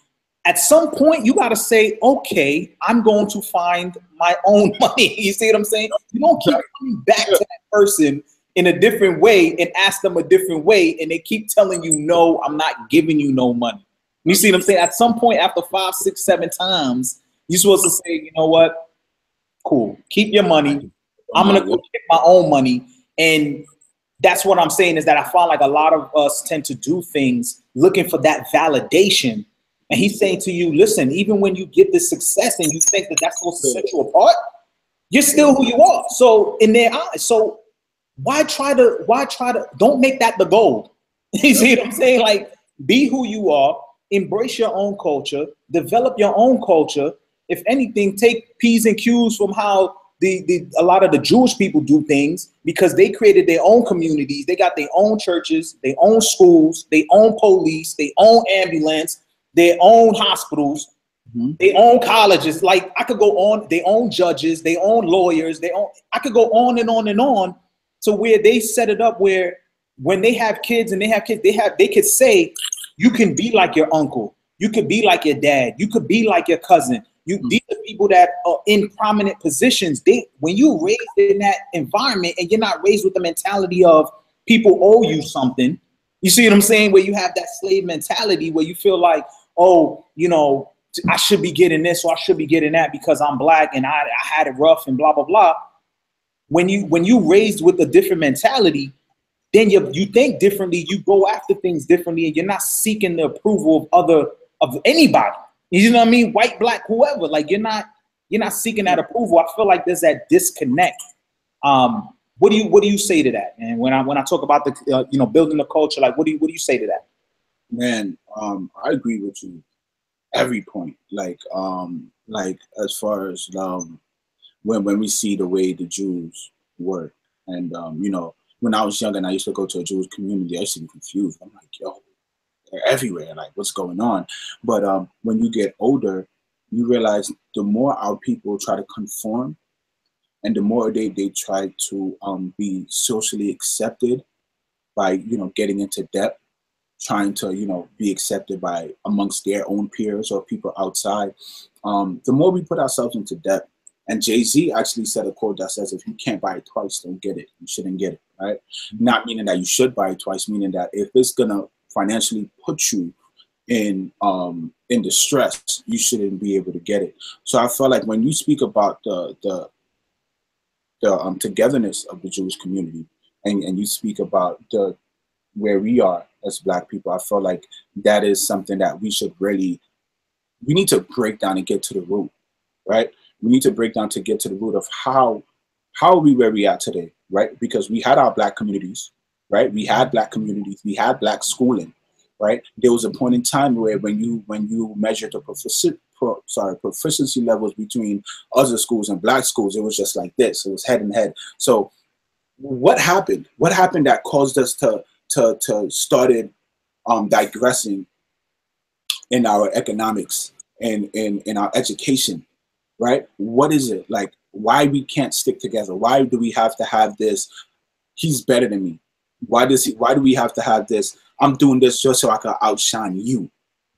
At some point, you got to say, okay, I'm going to find my own money. You see what I'm saying? You don't keep coming back to that person in a different way and ask them a different way, and they keep telling you, no, I'm not giving you no money. You see what I'm saying? At some point, after 5, 6, 7 times, you're supposed to say, you know what? Cool. Keep your money. I'm going to go get my own money. And that's what I'm saying, is that I find like a lot of us tend to do things looking for that validation. And he's saying to you, listen, even when you get this success and you think that that's supposed to set you apart, you're still who you are. So in their eyes, so why try to don't make that the goal? You see what I'm saying? Like, be who you are, embrace your own culture, develop your own culture. If anything, take P's and Q's from how a lot of the Jewish people do things, because they created their own communities. They got their own churches, their own schools, their own police, their own ambulance, their own hospitals, their own colleges. Like, I could go on, their own judges, their own lawyers, I could go on and on and on. So where they set it up where when they have kids and they could say, you can be like your uncle, you could be like your dad, you could be like your cousin. These are people that are in prominent positions. When you raised in that environment and you're not raised with the mentality of people owe you something, you see what I'm saying? Where you have that slave mentality where you feel like, oh, you know, I should be getting this or I should be getting that because I'm black and I had it rough and blah, blah, blah. When you raised with a different mentality, then you think differently, you go after things differently, and you're not seeking the approval of anybody. You know what I mean? White, black, whoever. Like you're not seeking that approval. I feel like there's that disconnect. What do you say to that, man? When I talk about the building the culture, like what do you say to that? Man, I agree with you every point. Like as far as when we see the way the Jews work, and when I was young and I used to go to a Jewish community, I used to be confused. I'm like, yo, they're everywhere. Like, what's going on? But when you get older, you realize the more our people try to conform, and the more they try to be socially accepted by getting into debt, trying to be accepted by amongst their own peers or people outside, the more we put ourselves into debt. And Jay-Z actually said a quote that says, if you can't buy it twice, don't get it. You shouldn't get it, right? Not meaning that you should buy it twice, meaning that if it's gonna financially put you in distress, you shouldn't be able to get it. So I feel like when you speak about the togetherness of the Jewish community, and you speak about where we are as Black people, I feel like that is something that we need to break down and get to the root, right? We need to break down to get to the root of how are we where we are today, right? Because we had our Black communities, right? We had Black communities, we had Black schooling, right? There was a point in time where when you measured the proficiency levels between other schools and Black schools, it was just like this. It was head and head. So what happened? What happened that caused us to started digressing in our economics and in our education? Right? What is it? Like, why we can't stick together? Why do we have to have this? He's better than me. Why do we have to have this? I'm doing this just so I can outshine you.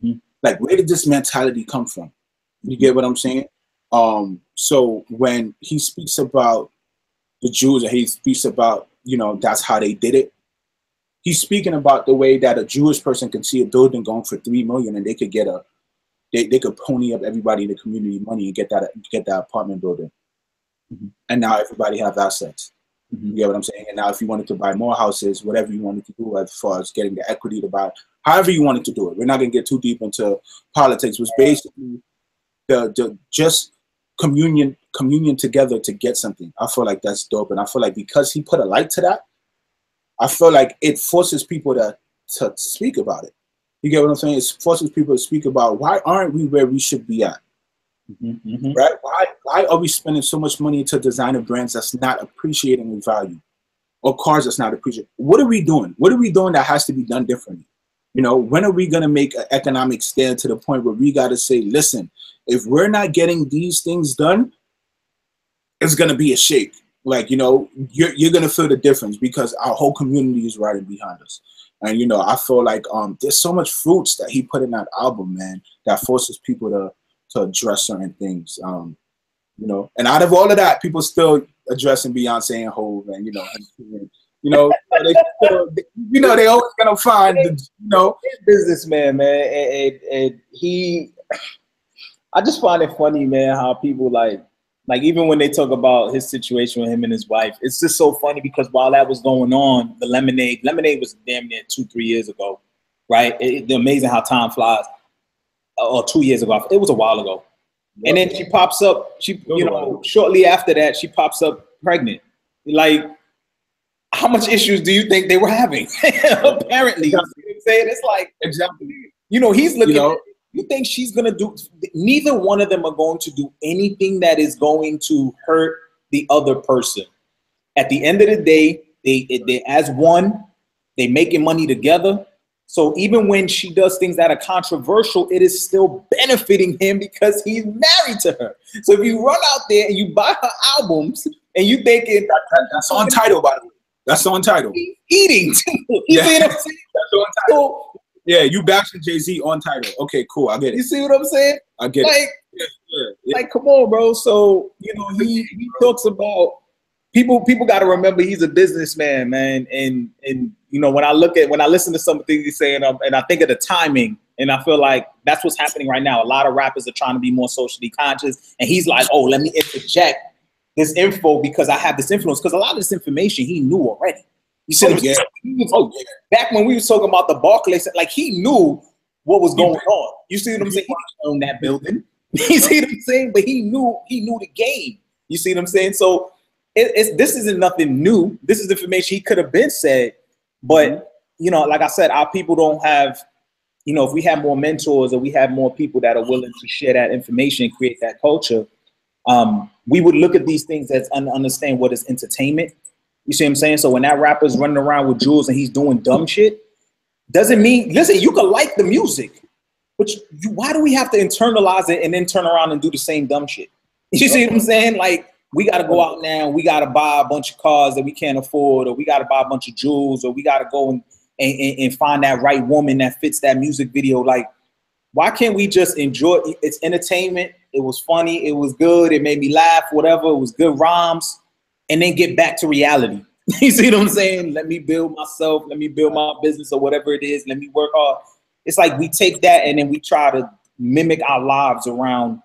Mm-hmm. Like, where did this mentality come from? You get what I'm saying? So when he speaks about the Jews and he speaks about, that's how they did it, he's speaking about the way that a Jewish person can see a building going for $3 million and they could get they could pony up everybody in the community money and get that apartment building. Mm-hmm. And now everybody have assets. Mm-hmm. You get what I'm saying? And now if you wanted to buy more houses, whatever you wanted to do as far as getting the equity to buy, however you wanted to do it. We're not going to get too deep into politics. It was basically the just communion together to get something. I feel like that's dope. And I feel like because he put a light to that, I feel like it forces people to speak about it. You get what I'm saying? It forces people to speak about why aren't we where we should be at, mm-hmm. Right? Why are we spending so much money into designer brands that's not appreciating the value, or cars that's not appreciating? What are we doing? What are we doing that has to be done differently? When are we gonna make an economic stand to the point where we gotta say, listen, if we're not getting these things done, it's gonna be a shake. Like, you're gonna feel the difference because our whole community is riding behind us. And I feel like there's so much fruits that he put in that album, man, that forces people to address certain things. And out of all of that, people still addressing Beyonce and Hov, and they always gonna find businessman, man. And I just find it funny, man, how people like even when they talk about his situation with him and his wife, it's just so funny because while that was going on, the Lemonade was damn near 2-3 years ago, right? It's amazing how time flies. Or 2 years ago, it was a while ago. Yep. And then she pops up, shortly after that, she pops up pregnant. Like, how much issues do you think they were having? Apparently, exactly. You know what I'm saying? It's like, exactly. He's looking at, you think she's going to do, neither one of them are going to do anything that is going to hurt the other person. At the end of the day, they as one, they making money together. So even when she does things that are controversial, it is still benefiting him because he's married to her. So if you run out there and you buy her albums and you thinking that's on title, by the way. That's on title. Eating too. You see what I'm saying? That's on title. So, yeah, you bashing Jay-Z on title. Okay, cool. I get it. You see what I'm saying? I get it. Yeah. Like, come on, bro. So, he talks about people got to remember he's a businessman, man. And you know, when I listen to some things he's saying, and I think of the timing, and I feel like that's what's happening right now. A lot of rappers are trying to be more socially conscious, and he's like, oh, let me interject this info because I have this influence. Because a lot of this information he knew already. You see what I'm saying? Back when we was talking about the Barclays, like he knew what was going on. You see what I'm saying? He didn't own that building. You see what I'm saying? But he knew the game. You see what I'm saying? So this isn't nothing new. This is information he could have been said. But, you know, like I said, our people don't have, you know, if we have more mentors or we have more people that are willing to share that information and create that culture, we would look at these things as understand what is entertainment. You see what I'm saying? So when that rapper's running around with jewels and he's doing dumb shit, doesn't mean, listen, you could like the music, but why do we have to internalize it and then turn around and do the same dumb shit? You see what I'm saying? Like, we got to go out now, we got to buy a bunch of cars that we can't afford, or we got to buy a bunch of jewels, or we got to go and find that right woman that fits that music video. Like, why can't we just enjoy it? It's entertainment. It was funny. It was good. It made me laugh, whatever. It was good rhymes. And then get back to reality. You see what I'm saying? Let me build myself. Let me build my business or whatever it is. Let me work hard. It's like we take that and then we try to mimic our lives around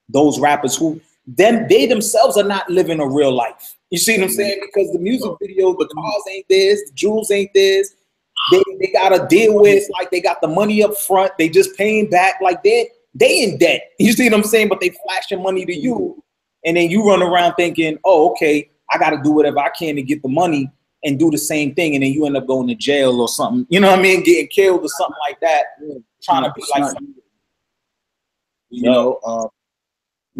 those rappers who they themselves are not living a real life. You see what I'm saying? Because the music video, the cars ain't theirs, the jewels ain't theirs. They got to deal with, like, they got the money up front. They just paying back, like they in debt. You see what I'm saying? But they flashing money to you. And then you run around thinking, oh, okay, I got to do whatever I can to get the money and do the same thing. And then you end up going to jail or something. You know what I mean? Getting killed or something like that. Trying to be like, you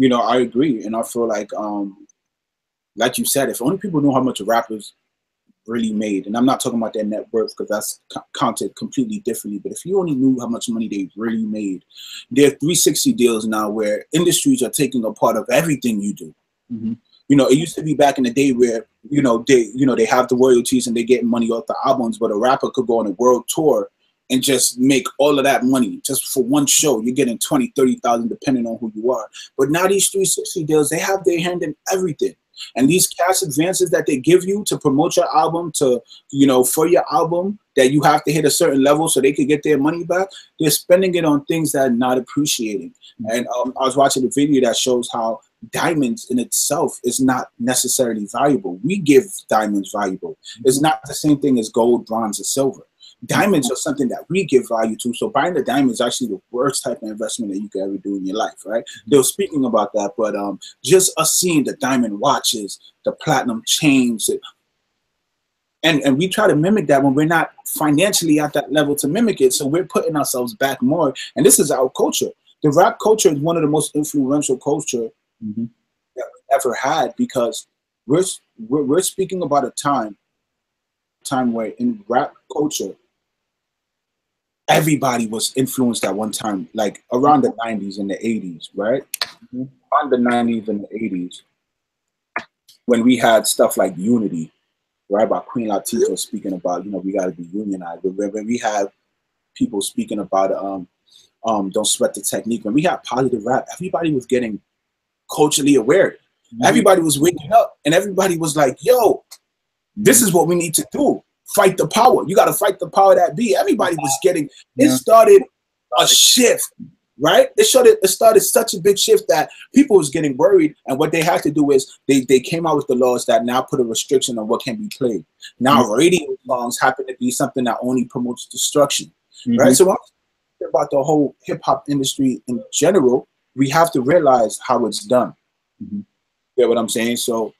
know, I agree. And I feel like you said, if only people know how much rappers really made, and I'm not talking about their net worth because that's counted completely differently, but if you only knew how much money they really made, there are 360 deals now where industries are taking a part of everything you do. You know, it used to be back in the day where, they have the royalties and they get money off the albums, but a rapper could go on a world tour and just make all of that money just for one show. You're getting 20, 30,000 depending on who you are. But now these 360 deals, they have their hand in everything. And these cash advances that they give you to promote your album, for your album, that you have to hit a certain level so they could get their money back, they're spending it on things that are not appreciating. And I was watching a video that shows how diamonds in itself is not necessarily valuable. We give diamonds valuable. It's not the same thing as gold, bronze, or silver. Diamonds are something that we give value to. So buying the diamond is actually the worst type of investment that you could ever do in your life, right? They were speaking about that, but just us seeing the diamond watches, the platinum chains, and we try to mimic that when we're not financially at that level to mimic it. So we're putting ourselves back more. And this is our culture. The rap culture is one of the most influential culture that we've ever had, because we're speaking about a time where in rap culture, everybody was influenced at one time, like around the 90s and the 80s, right? Around the 90s and the 80s, when we had stuff like Unity, right? About Queen Latifah speaking about, we got to be unionized. When we had people speaking about, don't sweat the technique. When we had positive rap, everybody was getting culturally aware. Everybody was waking up and everybody was like, yo, this is what we need to do. Fight the power. You got to fight the power that be. Everybody was getting, it started a shift, right? It started such a big shift that people was getting worried. And what they had to do is they came out with the laws that now put a restriction on what can be played. Now radio songs happen to be something that only promotes destruction, right? So when I'm talking about the whole hip hop industry in general, we have to realize how it's done. You get what I'm saying? So,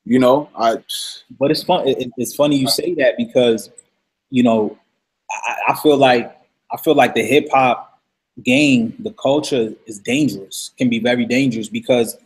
but it's fun. It's funny you say that because, I feel like the hip hop game, the culture is dangerous, can be very dangerous because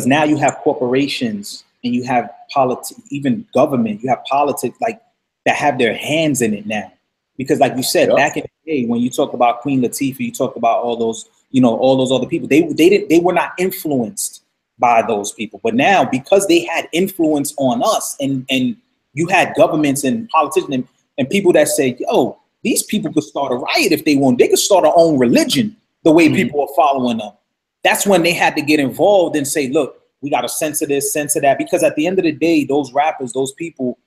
now you have corporations and you have politics, even government, you have politics like that have their hands in it now. Because like you said, back in the day, when you talk about Queen Latifah, you talk about all those, all those other people, they were not influenced by those people. But now, because they had influence on us, and you had governments and politicians and people that say, yo, these people could start a riot if they want. They could start their own religion the way people are following them. That's when they had to get involved and say, look, we got to censor this, censor that. Because at the end of the day, those rappers, those people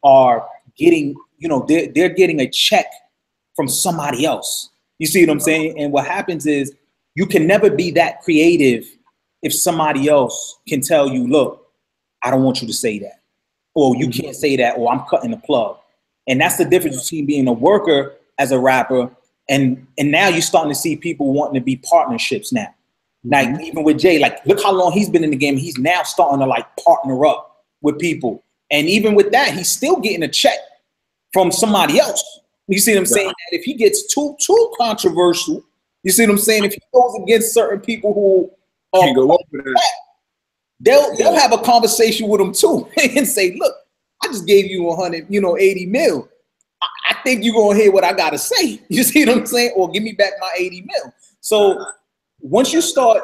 are getting, you know, they're getting a check from somebody else. You see what I'm saying? And what happens is you can never be that creative if somebody else can tell you, look, I don't want you to say that, or you can't say that, or I'm cutting the plug. And that's the difference between being a worker as a rapper and now you're starting to see people wanting to be partnerships now. Like even with Jay, like look how long he's been in the game. He's now starting to like partner up with people. And even with that, he's still getting a check from somebody else. You see what I'm saying? That if he gets too controversial, you see what I'm saying? If he goes against certain people who are they'll have a conversation with him too and say, look, I just gave you 80 mil. I think you're gonna hear what I gotta say. You see what I'm saying? Or give me back my 80 mil. So once you start,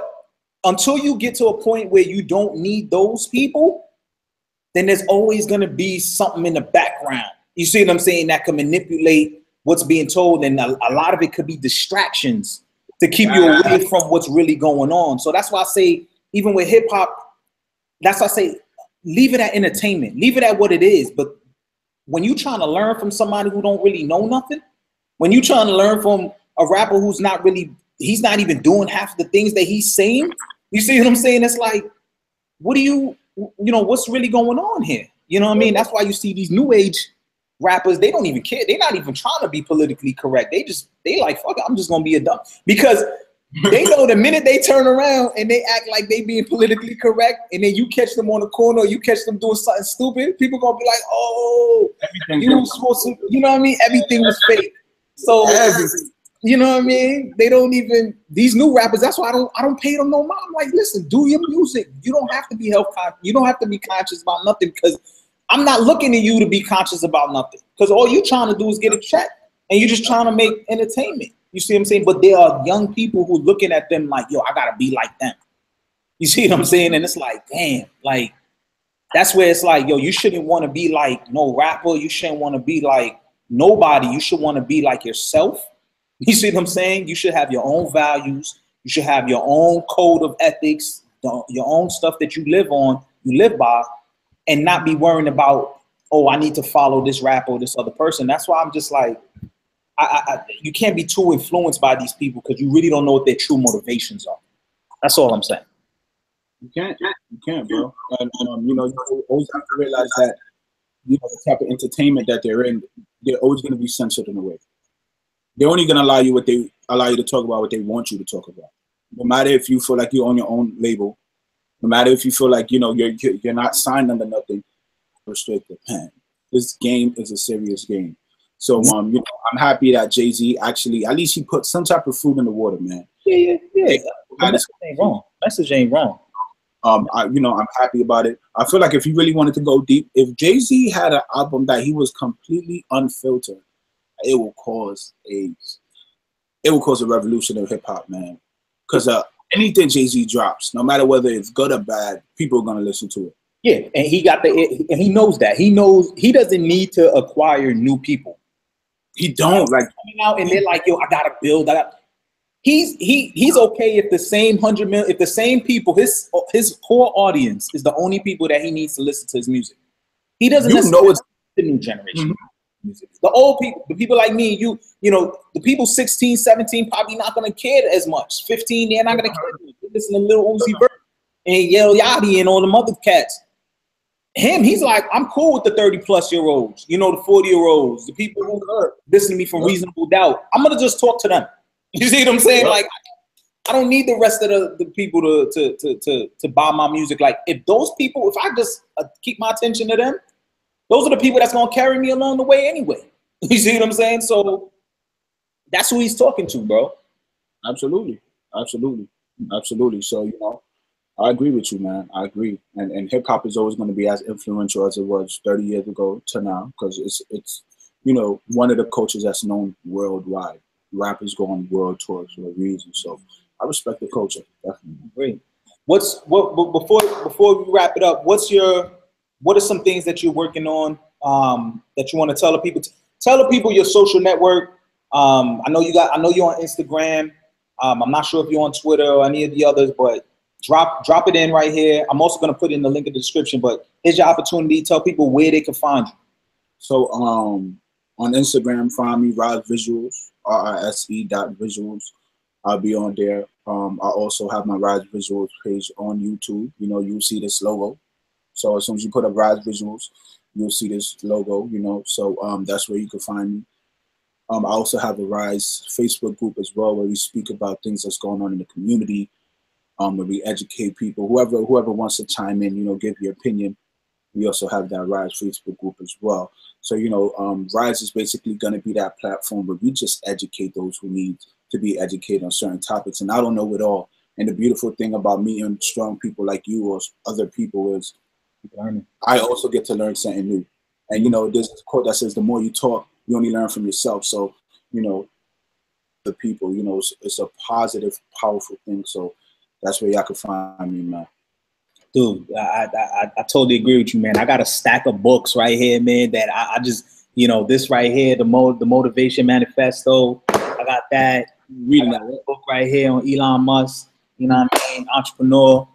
until you get to a point where you don't need those people, then there's always gonna be something in the background. You see what I'm saying? That can manipulate what's being told, and a lot of it could be distractions to keep you away from what's really going on. So that's why I say, even with hip hop, that's why I say, leave it at entertainment, leave it at what it is. But when you're trying to learn from somebody who don't really know nothing, when you're trying to learn from a rapper who's not really, he's not even doing half the things that he's saying, you see what I'm saying? It's like, what do you know, what's really going on here? You know what I mean? That's why you see these new age rappers, they don't even care. They're not even trying to be politically correct. They like, fuck it, I'm just gonna be a dumb, because they know the minute they turn around and they act like they being politically correct, and then you catch them on the corner, or you catch them doing something stupid, people gonna be like, oh, you were supposed to, you know what I mean? Everything was fake. So you know what I mean? They don't even, these new rappers, that's why I don't pay them no mind. I'm like, listen, do your music. You don't have to be health conscious. You don't have to be conscious about nothing, because I'm not looking at you to be conscious about nothing, because all you trying to do is get a check, and you're just trying to make entertainment. You see what I'm saying? But there are young people who looking at them like, yo, I gotta be like them. You see what I'm saying? And it's like, damn, like, that's where it's like, yo, you shouldn't want to be like no rapper. You shouldn't want to be like nobody. You should want to be like yourself. You see what I'm saying? You should have your own values. You should have your own code of ethics, your own stuff that you live by, and not be worrying about, oh, I need to follow this rapper or this other person. That's why I'm just like, you can't be too influenced by these people, because you really don't know what their true motivations are. That's all I'm saying. You can't, bro. And you know, you always have to realize that, you know, the type of entertainment that they're in, they're always going to be censored in a way. They're only going to allow you to talk about what they want you to talk about. No matter if you feel like you're on your own label, no matter if you feel like, you know, you're not signed under nothing, restricted. Man, this game is a serious game. So you know, I'm happy that Jay-Z actually, at least he put some type of food in the water, man. Yeah. Message ain't wrong. Message ain't wrong. You know, I'm happy about it. I feel like if he really wanted to go deep, if Jay-Z had an album that he was completely unfiltered, it will cause a revolution in hip hop, man. Because anything Jay-Z drops, no matter whether it's good or bad, people are gonna listen to it. Yeah, and he knows that. He knows he doesn't need to acquire new people. He don't like coming out and they're like, yo, I gotta build. He's okay if the same 100 million, if the same people, his core audience is the only people that he needs to listen to his music. He doesn't necessarily know the new generation. Music. The old people, the people like me, you know, the people 16, 17 probably not gonna care as much. 15, they're not gonna care. They listen to Lil Uzi Vert and Yell Yachty and all the other cats. He's like, I'm cool with the 30-plus-year-olds, you know, the 40-year-olds, the people who listen to me for reasonable doubt. I'm gonna just talk to them. You see what I'm saying? Like, I don't need the rest of the people to buy my music. Like, if those people, if I just keep my attention to them, those are the people that's gonna carry me along the way anyway. You see what I'm saying? So that's who he's talking to, bro. Absolutely. So, you know, I agree with you, man. I agree. And hip hop is always going to be as influential as it was 30 years ago to now, because it's you know, one of the cultures that's known worldwide. Rappers go on world tours for a reason. So I respect the culture. Definitely. Great. Before we wrap it up, what are some things that you're working on that you want to tell the people? Tell the people your social network. I know you're on Instagram. I'm not sure if you're on Twitter or any of the others, but drop it in right here. I'm also going to put in the link in the description, but here's your opportunity. Tell people where they can find you. So on Instagram, find me Rise Visuals, RISE.visuals. I'll be on there. I also have my Rise Visuals page on YouTube. You know, you'll see this logo. So as soon as you put up Rise Visuals, you'll see this logo. You know, so that's where you can find me. I also have a Rise Facebook group as well, where we speak about things that's going on in the community. Where we educate people. Whoever wants to chime in, you know, give your opinion. We also have that Rise Facebook group as well. So, you know, Rise is basically going to be that platform where we just educate those who need to be educated on certain topics. And I don't know it all. And the beautiful thing about meeting strong people like you or other people is I also get to learn something new. And, you know, there's a quote that says, the more you talk, you only learn from yourself. So, you know, the people, you know, it's a positive, powerful thing. So that's where y'all can find me, man. Dude, I totally agree with you, man. I got a stack of books right here, man, that I just, you know, this right here, the Motivation Manifesto. I got that. Reading that book right here on Elon Musk, you know what I mean? Entrepreneur.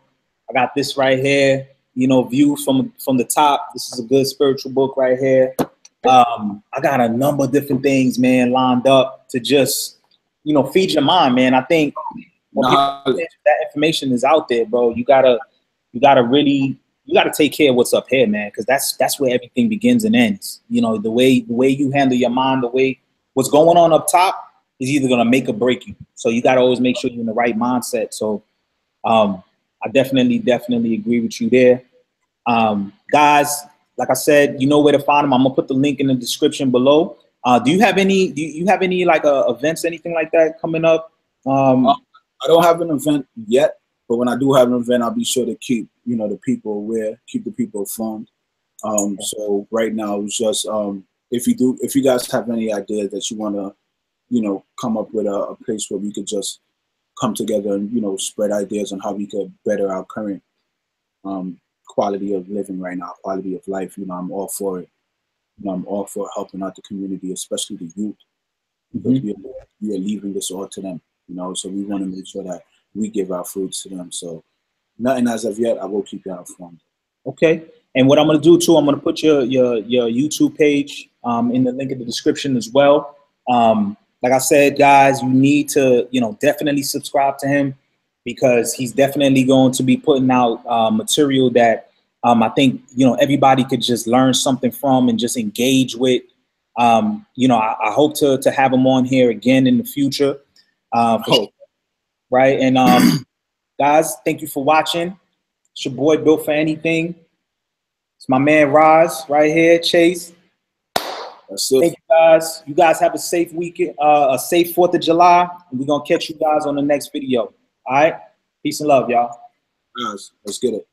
I got this right here, you know, Views from the Top. This is a good spiritual book right here. I got a number of different things, man, lined up to just, you know, feed your mind, man. I think when that information is out there, bro, you gotta take care of what's up here, man, because that's where everything begins and ends. You know, the way you handle your mind, the way what's going on up top is either gonna make or break you. So you gotta always make sure you're in the right mindset. So I definitely agree with you there. Guys, like I said, you know where to find them. I'm gonna put the link in the description below. Do you have any like events, anything like that coming up? I don't have an event yet, but when I do have an event, I'll be sure to keep, you know, the people aware, keep the people informed. So right now it's just if you guys have any ideas that you want to, you know, come up with a place where we could just come together and, you know, spread ideas on how we could better our current quality of living right now, quality of life. You know, I'm all for it. You know, I'm all for helping out the community, especially the youth, because we are leaving this all to them. You know, so we want to make sure that we give our fruits to them. So nothing as of yet. I will keep you informed. Okay. And what I'm going to do too, I'm going to put your YouTube page in the link in the description as well. Like I said, guys, you need to, you know, definitely subscribe to him, because he's definitely going to be putting out material that I think, you know, everybody could just learn something from and just engage with. You know, I hope to have him on here again in the future. Right. And guys, thank you for watching. It's your boy Built for Anything. It's my man Roz right here, Chase. That's it. Thank you guys. You guys have a safe weekend, a safe 4th of July. And we're gonna catch you guys on the next video. All right. Peace and love, y'all. Guys, let's get it.